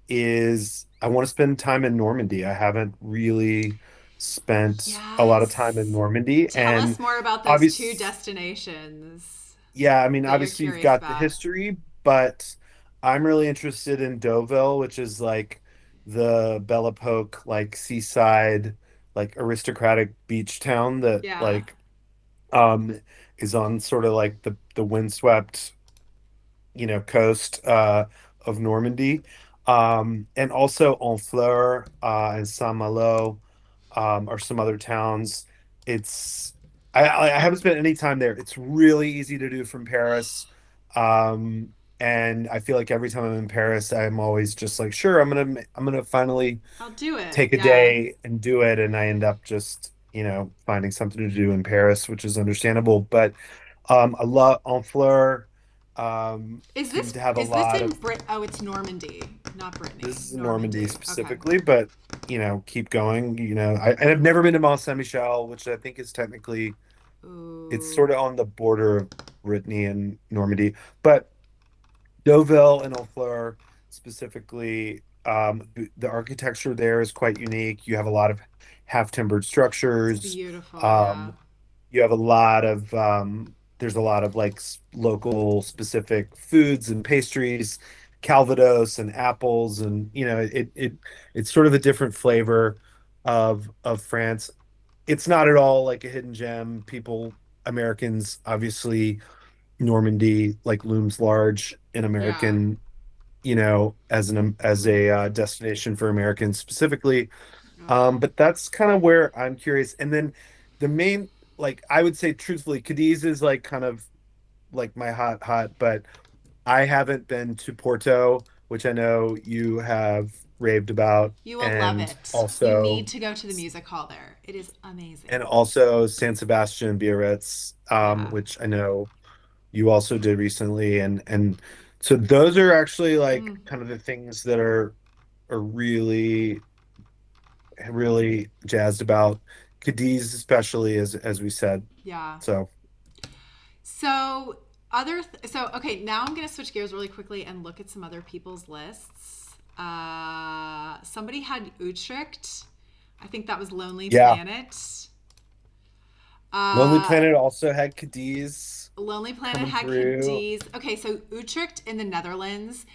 is I want to spend time in Normandy. I haven't really spent a lot of time in Yes. Normandy, Tell and us more about those two obviously, destinations yeah, I mean, that you're obviously you've curious got the about. history, but I'm really interested in Deauville, which is like the Belle Epoque, like seaside, like aristocratic beach town that Yeah. like um is on sort of like the windswept, coast of Normandy. And also Honfleur and Saint-Malo or some other towns. It's I haven't spent any time there. It's really easy to do from Paris. Um, and I feel like every time I'm in Paris, I'm always just like, sure, I'm gonna finally I'll do it. take a Yeah. day and do it, and I end up just, finding something to do in Paris, which is understandable. But I love Honfleur. Seems to have a Is this lot in of Brit oh, it's Normandy, not Brittany. this is in Normandy Normandy. Okay. specifically, but keep going. And I've never been to Mont Saint-Michel, which I think is technically it's Ooh. sort of on the border of Brittany and Normandy, but Deauville and Honfleur specifically, the architecture there is quite unique. You have a lot of half-timbered It's structures. beautiful, yeah. Um, you have a lot of there's a lot of like local specific foods and pastries, Calvados and apples, and it's sort of a different flavor of France. It's not at all like a hidden gem. Americans, obviously, Normandy like looms large in Yeah. American, as a destination for Americans specifically. Oh. But that's kind of where I'm curious. And then the main, like, I would say truthfully, Cadiz is like kind of like my hot, but I haven't been to Porto, which I know you have raved about, You will love and it. You need also to go to the music hall there. It is and amazing. also San Sebastian and Biarritz, Yeah. which I know you also did recently, and so those are actually like Mm, kind of the things that are really really jazzed about Cadiz, especially as we said. yeah. So So so okay, now I'm gonna switch gears really quickly and look at some other people's lists. Somebody had Utrecht. I think that was Lonely yeah, Planet. Lonely Uh, Planet also had Cadiz Lonely Planet coming had through. Cadiz. Okay, so Utrecht in the Netherlands.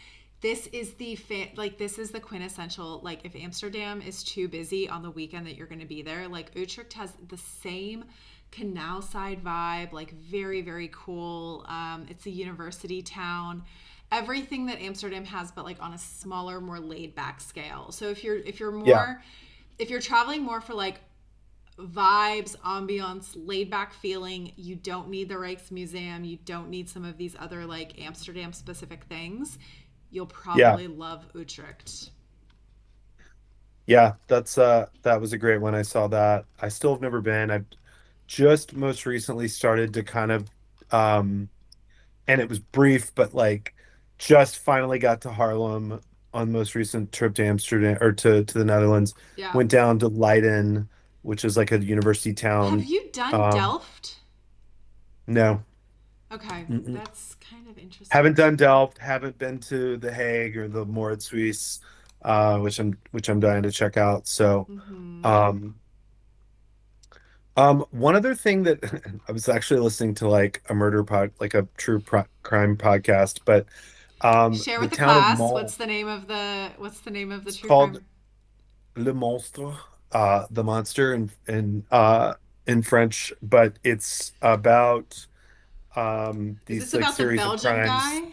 This is this is the quintessential, like, if Amsterdam is too busy on the weekend that you're going to be there, like Utrecht has the same canal side vibe, like very very cool. It's a university town, everything that Amsterdam has, but like on a smaller, more laid back scale. So Yeah, if you're traveling more for like vibes, ambiance, laid back feeling, you don't need the Rijksmuseum, you don't need some of these other like Amsterdam specific things. You'll yeah, probably love Utrecht. yeah. That was a great one. I saw that. I still have never been. I've just most recently started to kind of and it was brief, but like just finally got to Harlem on the most recent trip to Amsterdam or to the Netherlands. Yeah. Went down to Leiden, which is like a university Have town. you done Um, Delft? No. Okay, Mm-mm. that's kind of Haven't interesting. done Delft. Haven't been to The Hague or the Mord Suisse, which I'm dying to check out. So, Mm-hmm. um, one other thing that I was actually listening to like a murder pod, like a true crime podcast, but Share the with the town of class. Mons, What's the name of the it's true called crime? Le Monstre, the monster in French, but it's about Is this these like about the series of Belgium crimes. guy?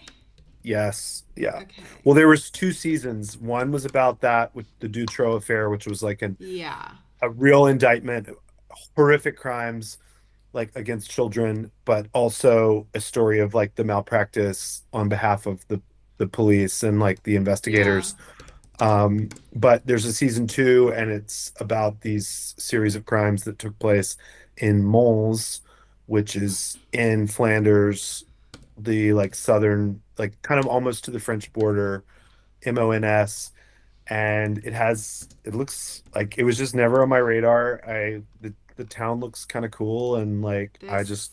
Yes, yeah. Okay. Well, there was two seasons. One was about that with the Dutro affair, which was like Yeah. a real indictment, horrific crimes like against children, but also a story of like the malpractice on behalf of the police and like the Yeah. investigators. But there's a season two, and it's about these series of crimes that took place in Mons, which is in Flanders, the like southern, like kind of almost to the French border, MONS. And it looks like it was just never on my radar. The town looks kind of cool, and like This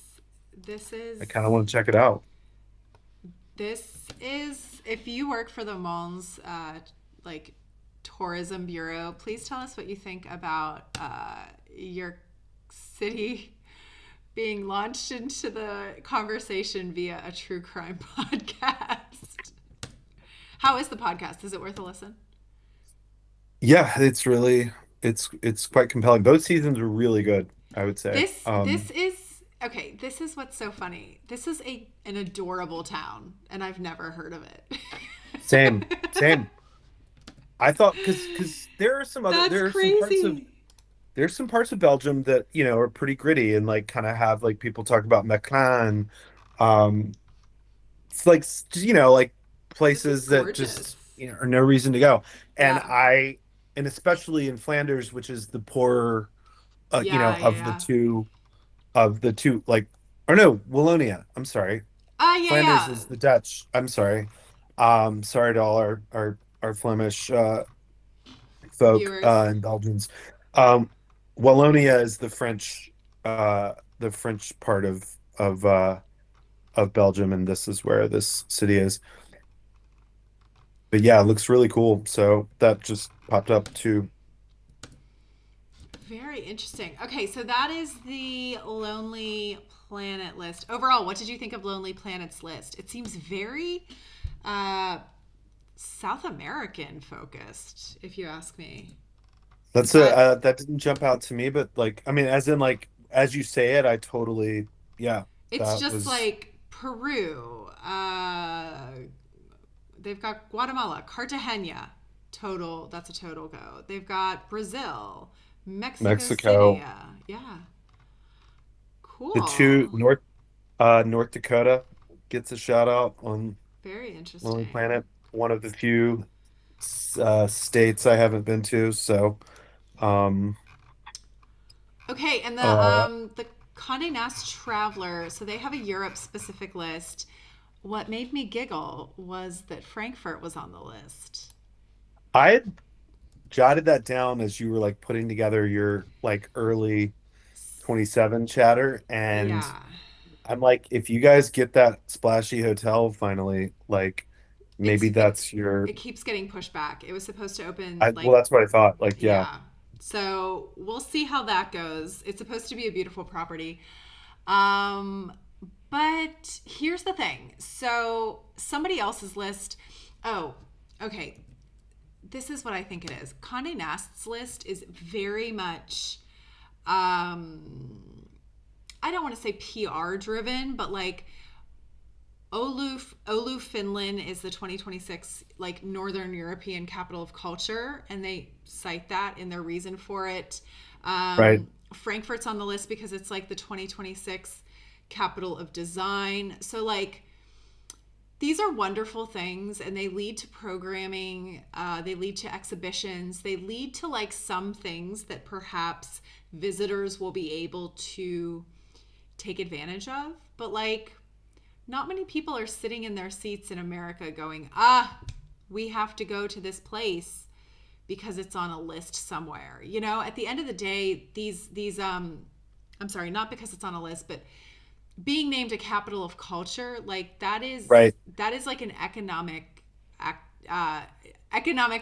this I is kind of want to check it out. this is if you work for the Mons like tourism bureau, please tell us what you think about your city being launched into the conversation via a true crime podcast. How is the podcast? Is it worth a listen? Yeah, it's quite compelling. Both seasons were really good, I would say. This is okay. This is what's so funny. This is a an adorable town, and I've never heard of Same, it. same. I thought because That's crazy. there's some parts of Belgium that, are pretty gritty and like kind of have like people talk about Meccan. Um, it's like like This is places that gorgeous. just, are no reason to go. And Yeah. I and especially in Flanders, which is the poorer Yeah, yeah, yeah. of the two like or no, Wallonia. I'm sorry. Yeah, Flanders yeah. is the Dutch. I'm sorry. Sorry to all our Flemish folk Viewers. and Belgians. Um, Wallonia is the French part of Belgium, and this is where this city is. But yeah, it looks really cool. So that just popped up too. Very interesting. Okay, so that is the Lonely Planet list. Overall, what did you think of Lonely Planet's list? It seems very uh, South American focused, if you ask me. Is that That didn't jump out to me, but like I mean, as in like as you say it, I totally yeah, it's that just was like Peru. They've got Guatemala, Cartagena, total. That's a total go. They've got Brazil, Mexico City. Mexico. Yeah, The two cool. North Dakota gets a shout out on Very Lonely interesting. Planet. One of the few states I haven't been to. So, um, Okay, and uh, the Condé Nast Traveler. So they have a Europe specific list. What made me giggle was that Frankfurt was on the list. I had jotted that down as you were like putting together your like early 27 chatter, and Yeah. I'm like, if you guys get that splashy hotel finally, like It's maybe that's your. it keeps getting pushed back. It was supposed to open Well, like that's what I thought. Like, yeah, yeah. So we'll see how that goes. It's supposed to be a beautiful property. Um but here's the thing. So somebody else's list. Oh, okay. This is what I think it is. Condé Nast's list is very much I don't want to say PR driven, but like Oulu, Finland is the 2026 like Northern European capital of culture, and they cite that in their reason for it. right. Frankfurt's on the list because it's like the 2026 capital of design. So like these are wonderful things, and they lead to programming. They lead to exhibitions. They lead to like some things that perhaps visitors will be able to take advantage of. But like not many people are sitting in their seats in America going, we have to go to this place because it's on a list somewhere. At the end of the day, these I'm sorry, not because it's on a list, but being named a capital of culture, like Right, that is like an economic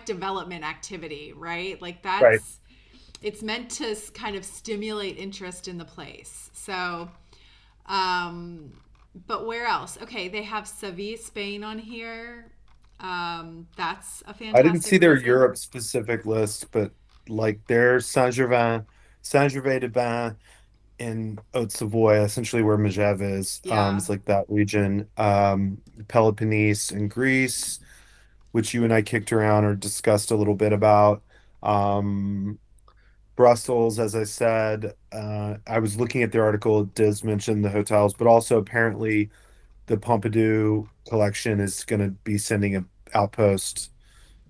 development activity, right? Like right. that's it's meant to kind of stimulate interest in the place. So, um, but where else? Okay, they have Seville, Spain on here. That's a I didn't see fantastic their reason. Europe specific list, but like there's Saint-Gervais-de-Bain in Haute-Savoy, essentially where Megève is. Yeah. It's like that region. Peloponnese in Greece, which you and I kicked around or discussed a little bit about. Um, Brussels, as I said, I was looking at their article, it does mention the hotels, but also apparently the Pompidou collection is going to be sending a outpost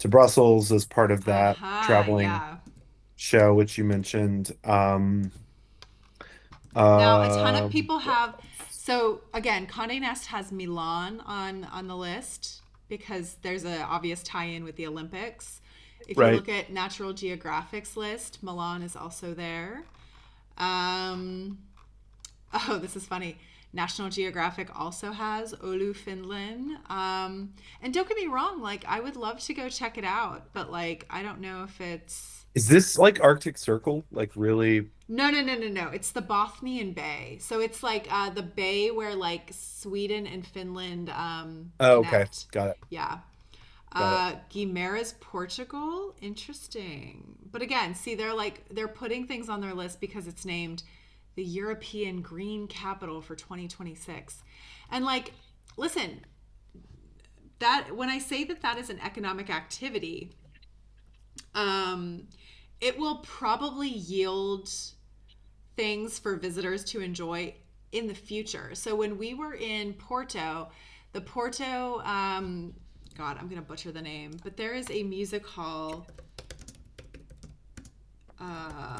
to Brussels as part of that Uh-huh. traveling Yeah. show, which you mentioned. Now, a ton of Uh, people what have. else? So again, Condé Nast has Milan on the list because there's an obvious tie-in with the Olympics. If you Right. look at Natural Geographic's list, Milan is also there. Um, oh, this is funny. National Geographic also has Oulu, Finland. And don't get me wrong, like I would love to go check it out, but like I don't know if it's Is this like Arctic Circle? Like really? no. It's the Bothnian Bay. So it's like the bay where like Sweden and Finland Oh, okay. connect. Got it. Yeah. Got it. Guimarães, Portugal. Interesting. But again, see, they're putting things on their list because it's named the European Green Capital for 2026. And like, listen, that when I say that that is an economic activity, um, it will probably yield things for visitors to enjoy in the future. So when we were in Porto, the Porto, God, I'm going to butcher the name, but there is a music hall.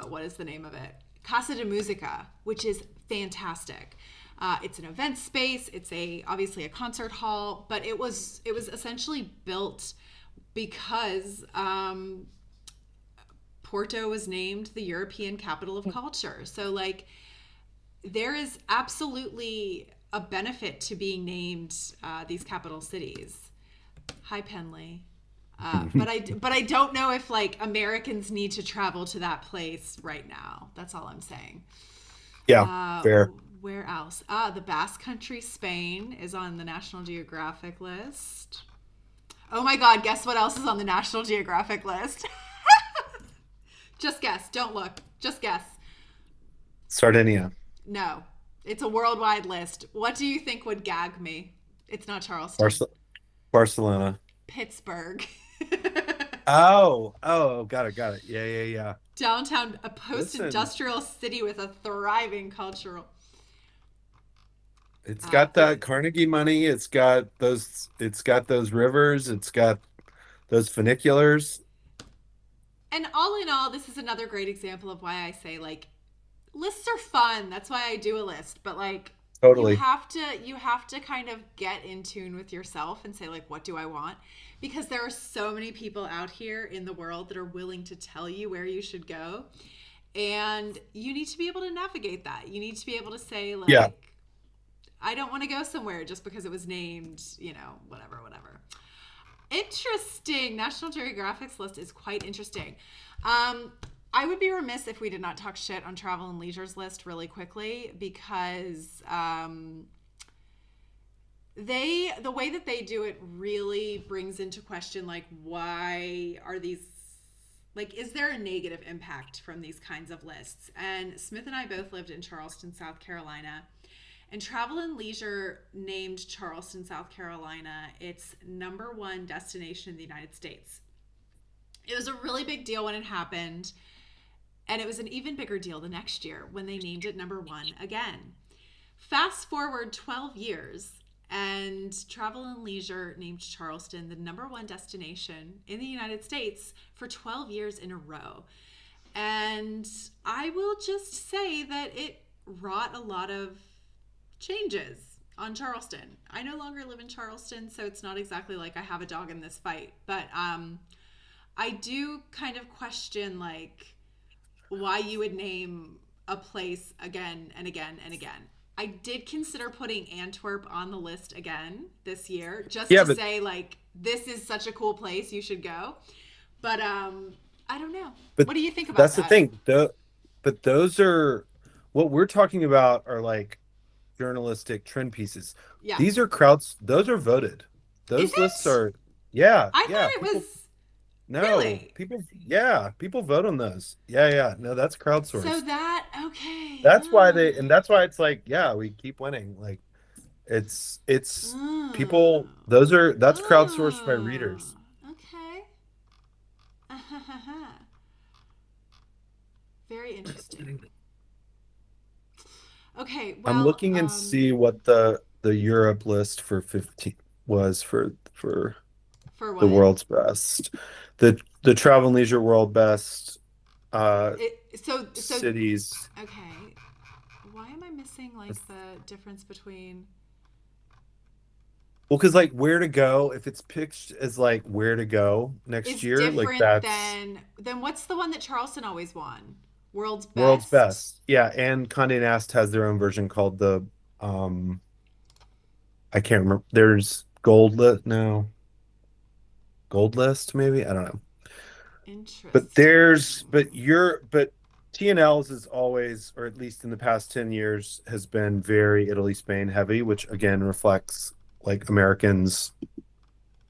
What is the name of it? Casa de Musica, which is fantastic. It's an event space. It's a obviously a concert hall, but it was essentially built because Porto was named the European capital of culture. So like there is absolutely a benefit to being named these capital cities. Hi, Penley. But I don't know if like Americans need to travel to that place right now. That's all I'm saying. Yeah, Uh, fair. where else? The Basque Country, Spain, is on the National Geographic list. Oh my God! Guess what else is on the National Geographic list? Just guess. Don't look. Just guess. Sardinia, No, it's a worldwide list. What do you think would gag me? It's not Charleston. Barce Barcelona. Pittsburgh. Oh, got it. Yeah, yeah, yeah. Downtown, a Listen, post-industrial city with a thriving cultural. it's got Yeah. that Carnegie money. It's got those rivers. It's got those funiculars. And all in all, this is another great example of why I say like lists are fun. That's why I do a list. But like Totally. you have to kind of get in tune with yourself and say like what do I want? Because there are so many people out here in the world that are willing to tell you where you should go. And you need to be able to navigate that. You need to be able to say Yeah. like I don't want to go somewhere just because it was named, whatever. Interesting. National Geographic's list is quite interesting. Um, I would be remiss if we did not talk shit on Travel and Leisure's list really quickly because the way that they do it really brings into question like why are these like is there a negative impact from these kinds of lists? And Smith and I both lived in Charleston, South Carolina. And Travel and Leisure named Charleston, South Carolina its number one destination in the United States. It was a really big deal when it happened, and it was an even bigger deal the next year when they named it number one again. Fast forward 12 years, and Travel and Leisure named Charleston the number one destination in the United States for 12 years in a row. And I will just say that it wrought a lot of changes on Charleston. I no longer live in Charleston, so it's not exactly like I have a dog in this fight, but I do kind of question like why you would name a place again and again and again. I did consider putting Antwerp on the list again this year, just Yeah, to but say like this is such a cool place, you should go. But I don't know. but What do you think about that's the that? thing. But those are what we're talking about are like journalistic trend pieces. Yeah. These are crowds, those are voted. Is Those lists it? are, yeah, I yeah. thought it People, was no, really. people, yeah, people vote on those. Yeah, yeah. No, that's So crowdsourced. that okay. That's why and that's why it's like, yeah, we keep winning. Like it's Mm. people, that's crowdsourced by readers. Okay. Very interesting. Okay, I'm well, looking and see what the Europe list for 15 was for for the what? world's best. The travel and leisure world best So cities. okay. Why am I missing like the difference between Well, because like where to go, if it's pitched as like where to go next is year, like different that's than what's the one that Charleston always won? World's world's best? best. Yeah, and Condé Nast has their own version called the I can't remember. There's gold list, no, gold list maybe. I don't know. Interesting. But TNL's is always, or at least in the past 10 years, has been very Italy, Spain heavy, which again reflects like Americans,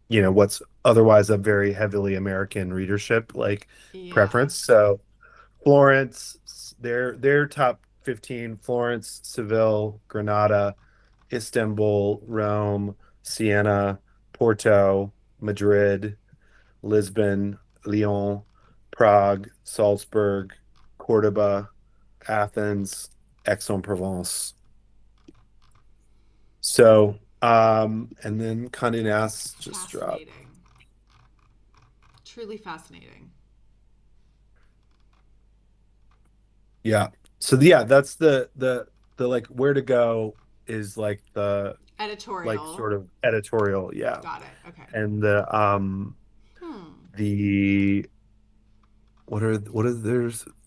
what's otherwise a very heavily American readership like Yeah. preference. So Florence, their top 15, Florence, Seville, Granada, Istanbul, Rome, Siena, Porto, Madrid, Lisbon, Lyon, Prague, Salzburg, Cordoba, Athens, Aix-en-Provence. So, and then Condé Nast just dropped. Fascinating. Truly fascinating. Yeah. So yeah, that's the like where to go is like the like Editorial. sort of editorial, yeah. Got it. Okay. And Hmm. the what is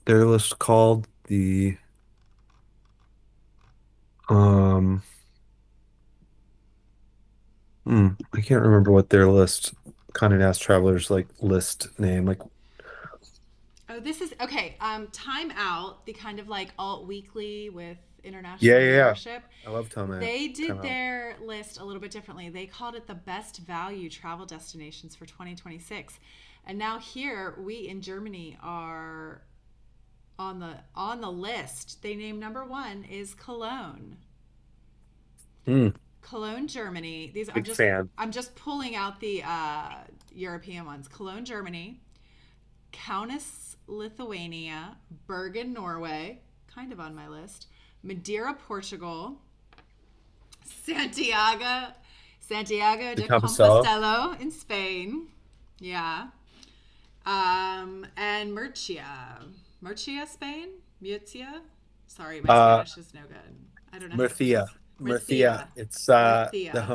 their list called? The um I can't remember what their list Condé Nast Travelers like list name. Like Oh, this is okay. Time Out, the kind of like alt weekly with yeah, international yeah, yeah. readership. I love They Time did Out. their list a little bit differently. They called it the best value travel destinations for 2026. And now here we in Germany are on the list. They named number 1 is Cologne. Mm, Cologne, Germany. These big fan. I'm just pulling out the European ones. Cologne, Germany, Kaunas, Lithuania, Bergen, Norway, kind of on my list, Madeira, Portugal, Santiago, Santiago The de Compostela. Compostela in Spain. Yeah. And Murcia, Spain? Murcia? Sorry, my Uh Spanish is no good. I don't know how to Murcia. pronounce it. Murcia. Murcia. It's Murcia.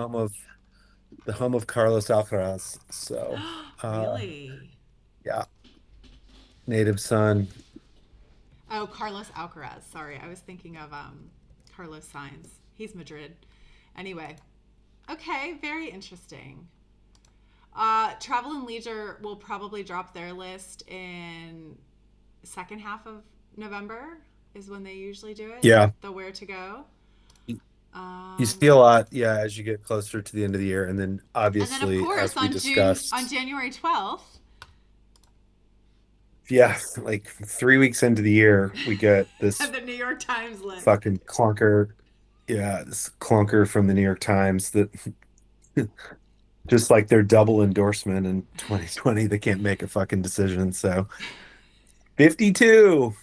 the home of Carlos Alcaraz. So Really? yeah, native son. Oh, Carlos Alcaraz. Sorry, I was thinking of Carlos Sainz. He's Madrid. Anyway, okay, very interesting. Travel and Leisure will probably drop their list in second half of November is when they usually do it. Yeah. The where to go. You you see a Um, lot, yeah, as you get closer to the end of the year. And then and then of obviously, course as we on discussed, January 12th, yeah, like 3 weeks into the year, we get this the New York Times list. fucking clunker. Yeah, this clunker from the New York Times that just like their double endorsement in 2020, they can't make a fucking decision. So 52.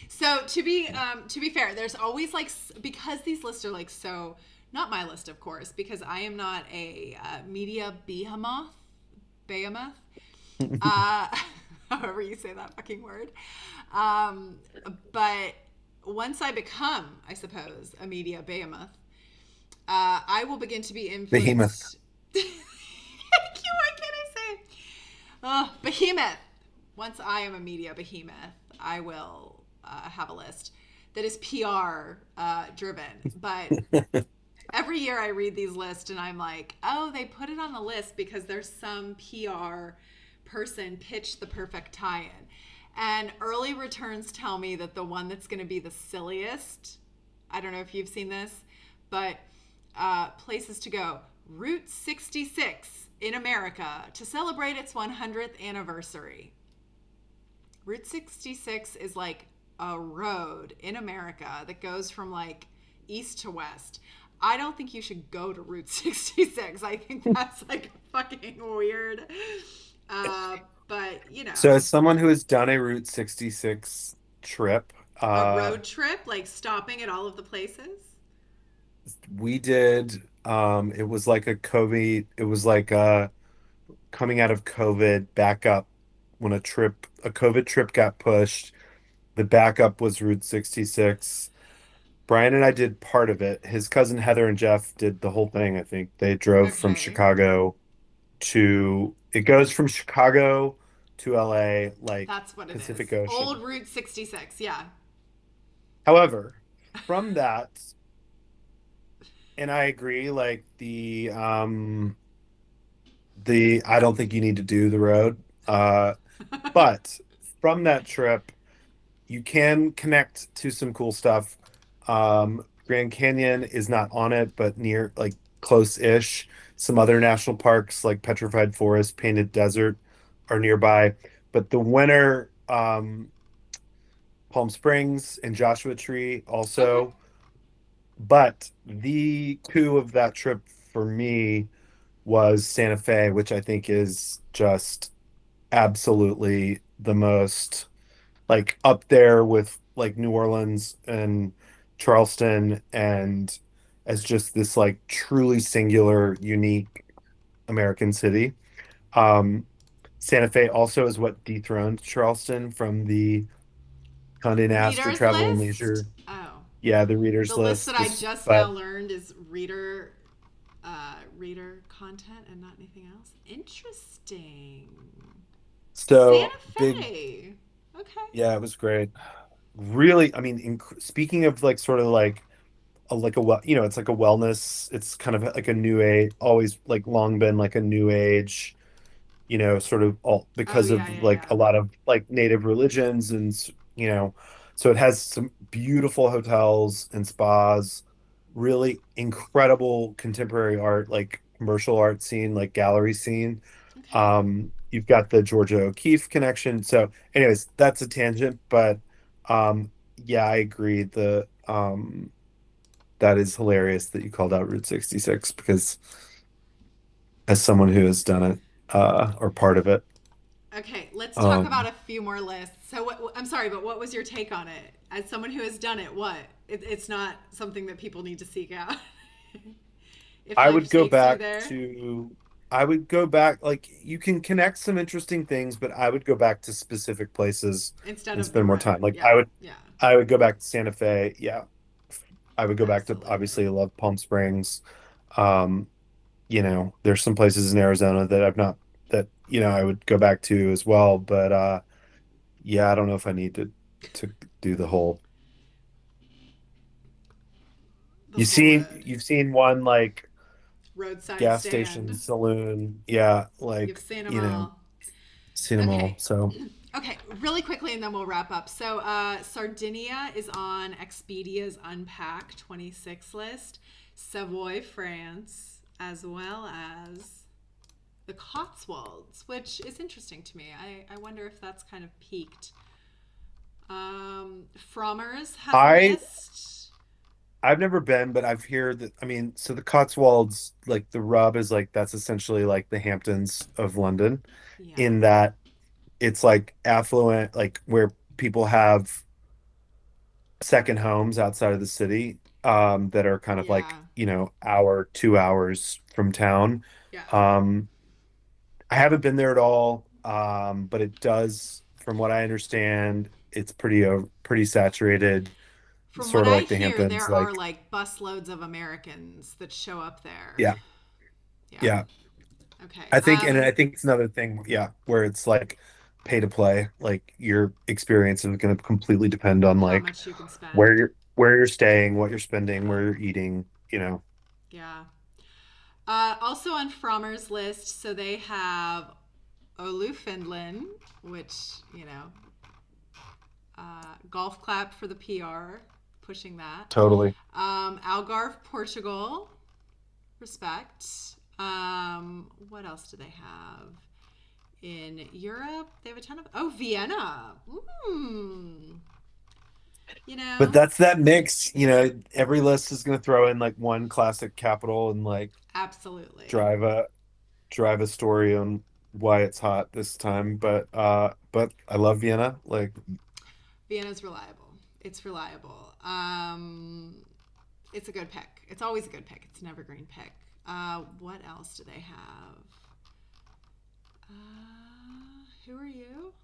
So to be fair, there's always like because these lists are like so not my list of course because I am not a media behemoth, uh, however you say that fucking word. Um, but once I become, I suppose, a media behemoth, I will begin to be Behemoth. influenced. Thank you. What can I say? Oh, behemoth. Once I am a media behemoth, I will have a list. that is PR driven. But every year I read these lists and I'm like, oh, they put it on the list because there's some PR person pitched the perfect tie-in. And early returns tell me that the one that's going to be the silliest, I don't know if you've seen this, but places to go. Route 66 in America to celebrate its 100th anniversary. Route 66 is like a road in America that goes from like east to west. I don't think you should go to Route 66. I think that's like fucking weird. But, you know, So as someone who has done a Route 66 trip, a road trip, like stopping at all of the places. we did it was like a COVID, it was like coming out of COVID backup when a COVID trip got pushed. The backup was Route 66. Brian and I did part of it. His cousin Heather and Jeff did the whole thing, I think. They drove from Okay. Chicago to, it goes from Chicago to LA, like That's what it Pacific is. Old Ocean. Route 66. Yeah. However, from that, and I agree, like the I don't think you need to do the road. But from that trip, you can connect to some cool stuff. Grand Canyon is not on it, but near, like close-ish. Some other national parks like Petrified Forest, Painted Desert are nearby. But the winter, Palm Springs and Joshua Tree Okay. also. But the coup of that trip for me was Santa Fe, which I think is just absolutely the most, like, up there with like New Orleans and Charleston, and as just this like truly singular, unique American city. Um, Santa Fe also is what dethroned Charleston from the Condé Nast or Reader's Travel and list? Leisure. Oh. Yeah, the The readers list that list. I This, just now but learned is reader content and not anything else. Interesting. so Santa big. Fe. Okay. Yeah, it was great. Really, I mean, speaking of like sort of like like a well, it's like a wellness. It's kind of like a new age, always like long been like a new age, sort of all Oh because yeah, of yeah, like yeah. a lot of like native religions and so it has some beautiful hotels and spas, really incredible contemporary art, like commercial art scene, like gallery scene. Okay. You've got the Georgia O'Keeffe connection. So, anyways, that's a tangent, but yeah, I agree. The that is hilarious that you called out Route 66 because as someone who has done it or part of it. Okay, let's talk about Um, a few more lists. So, I'm sorry, but what was your take on it? As someone who has done it, what? It's not something that people need to seek out. If I life would go takes you back there to, I would go back, like you can connect some interesting things, but I would go back to specific places instead and of the spend more time. road. Like Yeah, yeah, I would go back to Santa Fe. Yeah. I would go back to, obviously I absolutely. love Palm Springs. Um, there's some places in Arizona that I've not, that, I would go back to as well. But yeah, I don't know if I need to do the whole. The whole road. You've seen one like Roadside gas station, stand. saloon. Yeah, You've like, seen them all. seen them all. Okay. So Okay, really quickly and then we'll wrap up. So, Sardinia is on Expedia's Unpack 26 list, Savoy, France, as well as the Cotswolds, which is interesting to me. I wonder if that's kind of peaked. Frommer's has a I list. I've never been, but I've heard that, I mean, so the Cotswolds, like the rub is like that's essentially like the Hamptons of London, Yeah, in that it's like affluent, like where people have second homes outside of the city, that are kind of like, yeah, hour, 2 hours from town. yeah. Um, I haven't been there at all, but it does, from what I understand, it's pretty saturated, From what sort of I like the hear, Hamptons, there are like like busloads of Americans that show up there. yeah, Yeah. yeah. Okay. I think, and I think it's another thing, yeah, where it's like pay to play. Like your experience is going to completely depend on How like much you can spend. where you're staying, what you're spending, Yeah. where you're eating, you know. Yeah. Also on Frommer's list, so they have Oulu, Finland, which, you know, golf clap for the PR, pushing that. Totally. Algarve, Portugal, respect. What else do they have? In Europe, they have a ton of. Oh, Vienna. You But know, that's that mix, you know, every list is going to throw in like one classic capital and like absolutely. drive a drive a story on why it's hot this time. But I love Vienna. Like Vienna's reliable. It's reliable. It's a good pick. It's always a good pick. It's an evergreen pick. What else do they have? Who are you?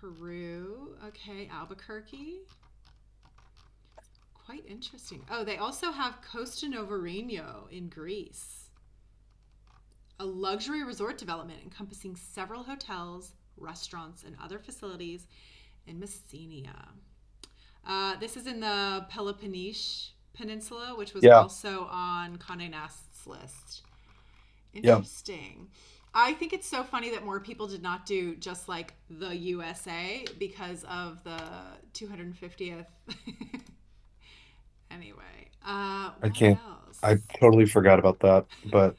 Peru. Okay, Albuquerque. Quite interesting. Oh, they also have Costa Novarino in Greece, a luxury resort development encompassing several hotels, restaurants, and other facilities in Messenia. This is in the Peloponnese Peninsula, which was yeah, also on Condé Nast's list. yeah. Interesting. I think it's so funny that more people did not do just like the USA because of the 250th. Anyway, I what can't. I else? totally forgot about that. But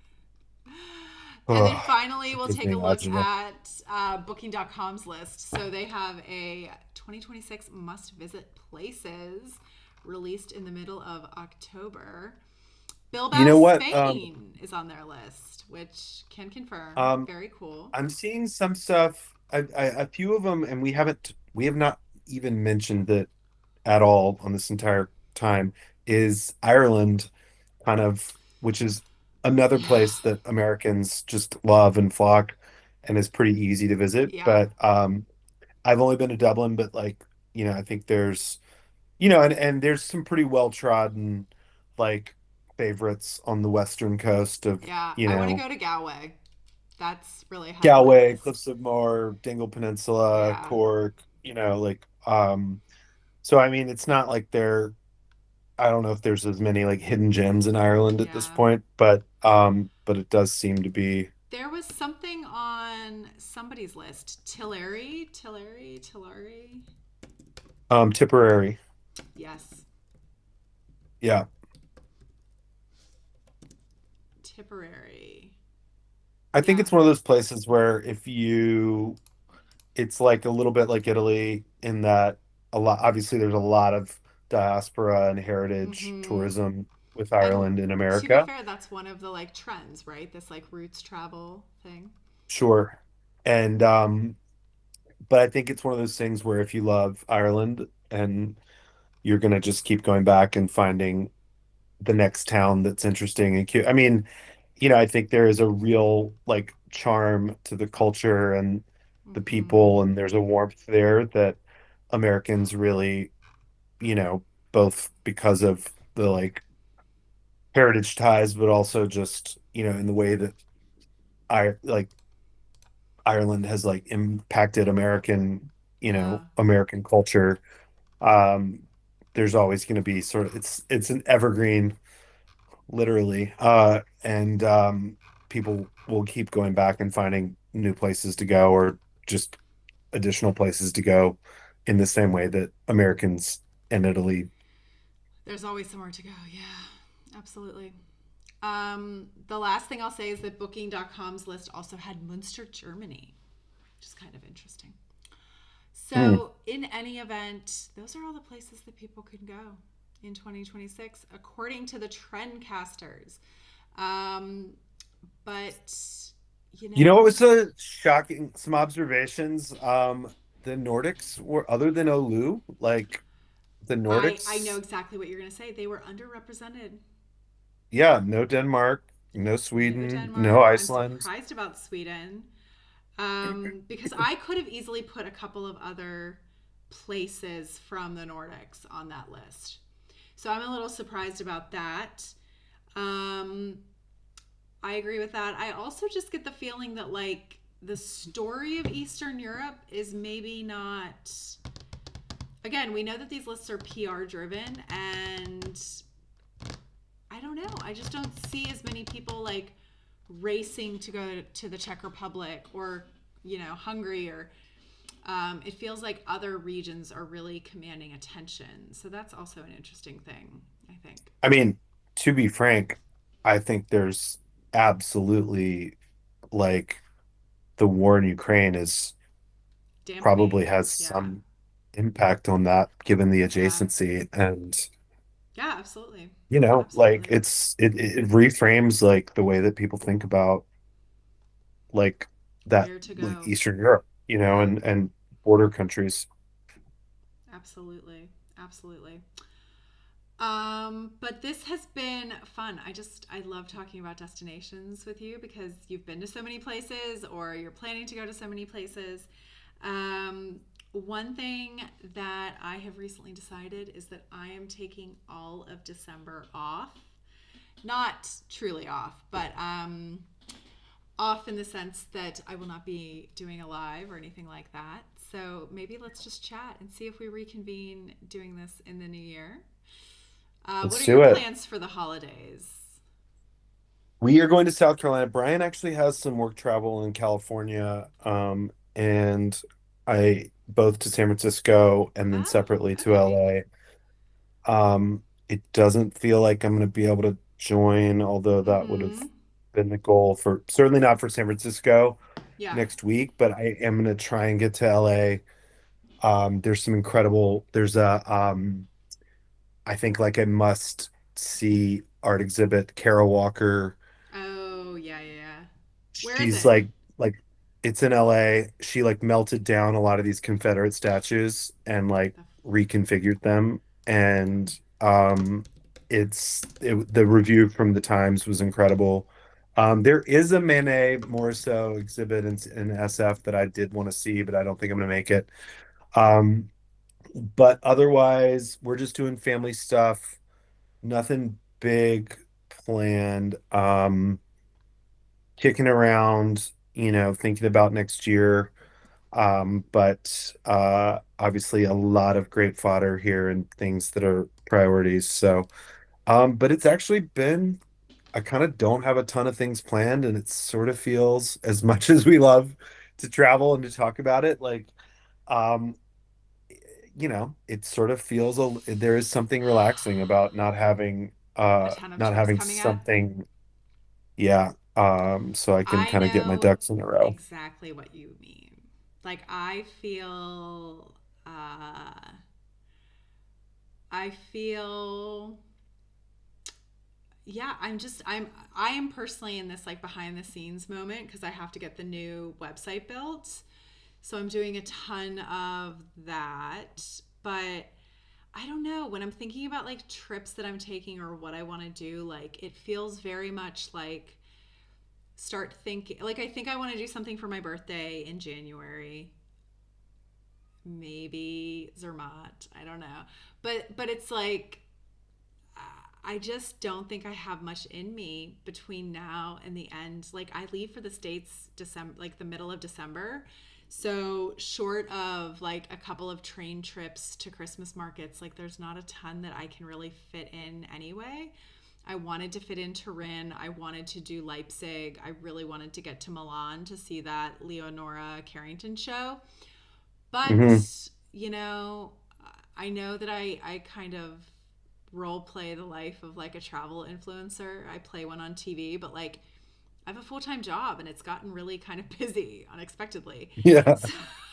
And then oh, finally, it we'll gives take me a look agita. at Booking.com's list. So they have a 2026 must visit places released in the middle of October. You Bilbao, know what? Spain is on their list, which can confirm. Um, Very cool. I'm seeing some stuff. A few of them, and we have not even mentioned it at all on this entire time. Is Ireland kind of, which is another Yeah. place that Americans just love and flock, and is pretty easy to visit. Yeah. But I've only been to Dublin, but like, you know, I think there's, and there's some pretty well trodden like favorites on the western coast of, Yeah. you I want to know, go to Galway. That's really high on my Galway, list. Cliffs of Moher, Dingle Peninsula, Yeah. Cork, like so I mean it's not like I don't know if there's as many like hidden gems in Ireland at this Yeah. point, but it does seem to be There was something on somebody's list. Tillary. Tipperary. Yes, Yeah. Tipperary. I think Yeah. it's one of those places where it's like a little bit like Italy in that a lot obviously there's a lot of diaspora and heritage Mm-hmm. tourism with And Ireland and to be America. fair, that's one of the like trends, right? This like roots travel thing. Sure. And but I think it's one of those things where if you love Ireland and you're gonna just keep going back and finding the next town that's interesting and cute. I mean, I think there is a real like charm to the culture and the Mm-hmm. people, and there's a warmth there that Americans really, you know, both because of the like heritage ties, but also just, in the way that I like Ireland has like impacted Yeah. American culture. Um, there's always going to be sort of it's an evergreen, literally, and people will keep going back and finding new places to go or just additional places to go in the same way that Americans in Italy. There's always somewhere to go. Yeah, absolutely. The last thing I'll say is that Booking.com's list also had Munster, Germany, which is kind of interesting. Hmm. So, in any event, those are all the places that people can go in 2026, according to the trendcasters. Um, but, you You know what know, was a shocking some observations? The Nordics were other than Oulu, like the I know Nordics, exactly what you're going to say. They were underrepresented. yeah, no Denmark, no No Sweden, no Denmark. I'm Iceland. surprised about Sweden because I could have easily put a couple of other places from the Nordics on that list. So I'm a little surprised about that. Um, I agree with that. I also just get the feeling that like the story of Eastern Europe is maybe not. Again, we know that these lists are PR driven, and I don't know. I just don't see as many people like racing to go to the Czech Republic or Hungary or it feels like other regions are really commanding attention. So that's also an interesting thing, I think. I mean, to be frank, I think there's absolutely like the war in Ukraine is probably Dampening. has Yeah. some impact on that given the Yeah. adjacency. And Yeah, absolutely. like Absolutely. it reframes like the way that people think about like that Where to like go. Eastern Europe, Yeah. and border countries. Absolutely. Absolutely. But this has been fun. I love talking about destinations with you because you've been to so many places or you're planning to go to so many places. One thing that I have recently decided is that I am taking all of December off. Not truly off, but off in the sense that I will not be doing a live or anything like that. So maybe let's just chat and see if we reconvene doing this in the new year. What Let's are your do it. plans for the holidays? We are going to South Carolina. Brian actually has some work travel in California, and I both to San Francisco and then Oh, separately to okay. LA. It doesn't feel like I'm going to be able to join, although that would have Mm-hmm. been the goal for certainly not for San Francisco Yeah. next week, but I am going to try and get to LA. There's I think like a must see art exhibit, Kara Walker. Oh, yeah, yeah, yeah. Where is She's it? like it's in LA. She like melted down a lot of these Confederate statues and like The, reconfigured them. And the review from the Times was incredible. There is a Manet Morisot exhibit in SF that I did want to see, but I don't think I'm gonna make it. Um, but otherwise, we're just doing family stuff. Nothing big planned. Kicking around, thinking about next year. But obviously a lot of great fodder here and things that are priorities. So, but it's actually been, I kind of don't have a ton of things planned, and it sort of feels as much as we love to travel and to talk about it, like, um, it sort of feels there is something relaxing about a ton of not trips having coming up. something, yeah, so I can I kind of get my know ducks in a row. exactly what you mean. Like uh I feel yeah, I am personally in this like behind the scenes moment because I have to get the new website built. So I'm doing a ton of that, but I don't know, when I'm thinking about like trips that I'm taking or what I want to do, like it feels very much like start thinking like I think I want to do something for my birthday in January. Maybe Zermatt. I don't know. But it's like I just don't think I have much in me between now and the end. Like I leave for the States December, like the middle of December. So short of like a couple of train trips to Christmas markets, like there's not a ton that I can really fit in anyway. I wanted to fit in Turin. I wanted to do Leipzig. I really wanted to get to Milan to see that Leonora Carrington show. Hmm. But, you know, I know that I kind of role play the life of like a travel influencer. I play one on TV, but like I have a full time job and it's gotten really kind of busy unexpectedly. Yeah.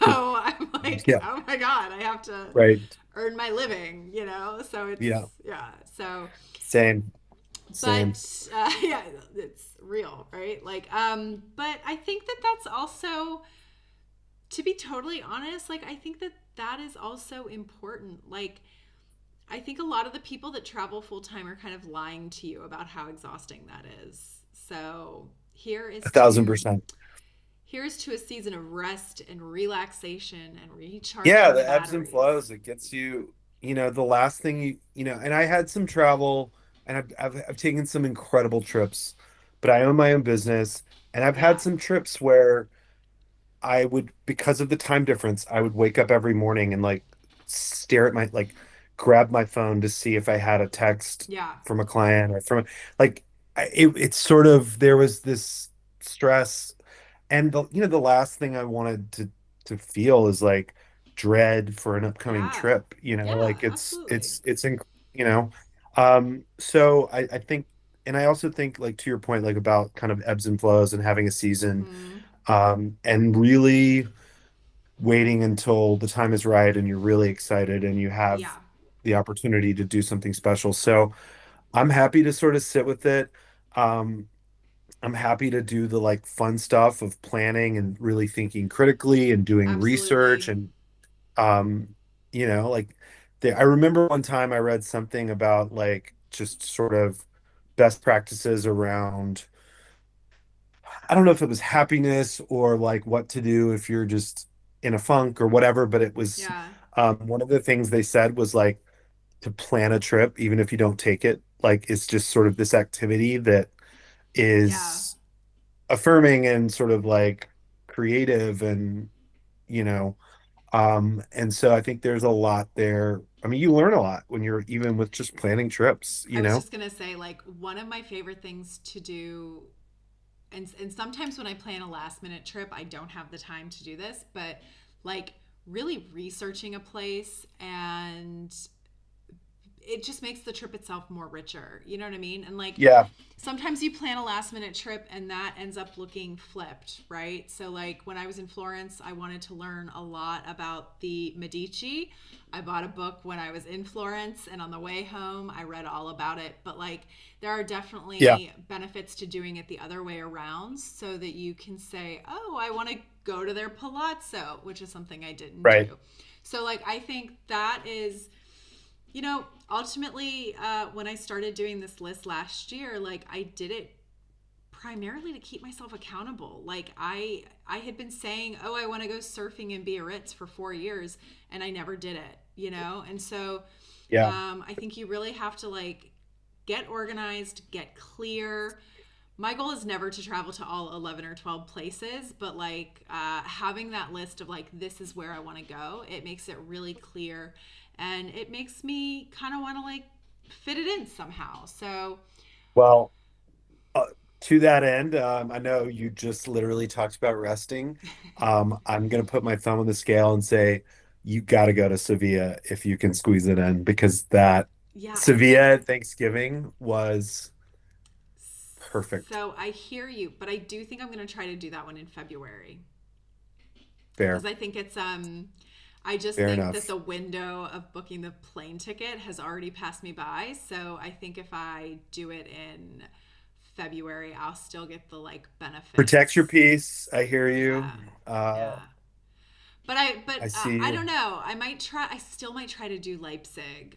So I'm like, Yeah. oh my God, I have to Right. earn my living, you know? So it's, Yeah. yeah. So, Same. Same. yeah, it's real, right? Like, but I think that that's also, to be totally honest, like, I think that that is also important. Like, I think a lot of the people that travel full time are kind of lying to you about how exhausting that is. So here A is thousand to percent. here's to a season of rest and relaxation and Yeah, recharging the the ebbs and batteries. flows. It gets you, the last thing and I had some travel and I've taken some incredible trips, but I own my own business and I've had Yeah. some trips where I would, because of the time difference, I would wake up every morning and like stare at my, like, grab my phone to see if I had a text Yeah. from a client or from, like, it's sort of, there was this stress. And the last thing I wanted to feel is like dread for an upcoming Yeah. trip, Yeah, like absolutely. you know. So I think, and I also think, like, to your point, like, about kind of ebbs and flows and having a season, Hmm. and really waiting until the time is right and you're really excited and you have Yeah. the opportunity to do something special. So I'm happy to sort of sit with it. Um, I'm happy to do the like fun stuff of planning and really thinking critically and doing research Absolutely. and um like, I remember one time I read something about like just sort of best practices around, I don't know if it was happiness or like what to do if you're just in a funk or whatever, but it was Yeah. one of the things they said was like to plan a trip even if you don't take it, like it's just sort of this activity that Yeah. is affirming and sort of like creative and you know and so I think there's a lot there. I mean, you learn a lot when you're even with just planning trips, I was just going to say, like, one of my favorite things to do, and sometimes when I plan a last minute trip, I don't have the time to do this, but like really researching a place, and it just makes the trip itself more richer. You know what I mean? And like Yeah, sometimes you plan a last minute trip and that ends up looking flipped, right? So like when I was in Florence, I wanted to learn a lot about the Medici. I bought a book when I was in Florence, and on the way home I read all about it. But like there are yeah, definitely benefits to doing it the other way around so that you can say, "Oh, I want to go to their palazzo," which is something I didn't right. do. So like I think that is, ultimately, when I started doing this list last year, like I did it primarily to keep myself accountable. Like I had been saying, "Oh, I want to go surfing in Biarritz" for 4 years, and I never did it. And so, Yeah. I think you really have to like get organized, get clear. My goal is never to travel to all 11 or 12 places, but like having that list of like, this is where I want to go, it makes it really clear, and it makes me kind of want to like fit it in somehow. So, Well, uh, to that end, I know you just literally talked about resting. I'm gonna put my thumb on the scale and say you got to go to Sevilla if you can squeeze it in, because that yeah, I Sevilla think at Thanksgiving was perfect. so. I hear you, but I do think I'm going to try to do that one in February because Fair, I think it's I just fair think that enough. the window of booking the plane ticket has already passed me by. So I think if I do it in February, I'll still get the like Protect your benefits. peace. I hear you. Yeah. Uh, Yeah. But I see I you. don't know. I might try. I still might try to do Leipzig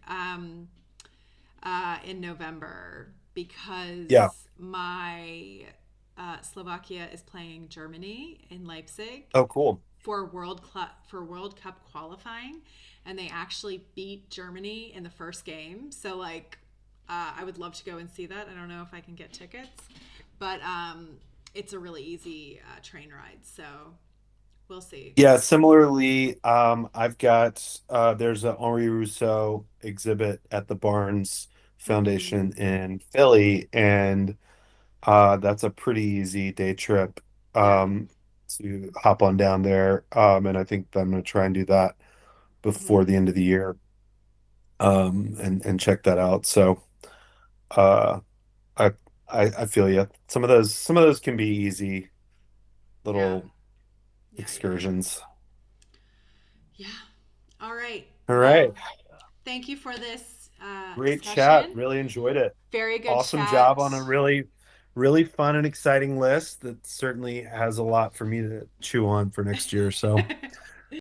in November Yeah. because my Slovakia is playing Germany in Leipzig Oh, cool. for World Cup qualifying, and they actually beat Germany in the first game. So like, I would love to go and see that. I don't know if I can get tickets, but it's a really easy train ride. So we'll see. Yeah, similarly, I've got there's a Henri Rousseau exhibit at the Barnes Mm-hmm. Foundation in Philly, and that's a pretty easy day trip Yeah. um, to hop on down there. And I think I'm gonna try and do that before Mm-hmm. the end of the year, and check that out. So uh, I, I feel you. Some of those can be easy Yeah. little Yeah. Yeah. excursions. Yeah. All right. All right. Well, thank you for this Great chat. discussion. Really enjoyed it. Very good Awesome job chat. on a really, really fun and exciting list that certainly has a lot for me to chew on for next year. So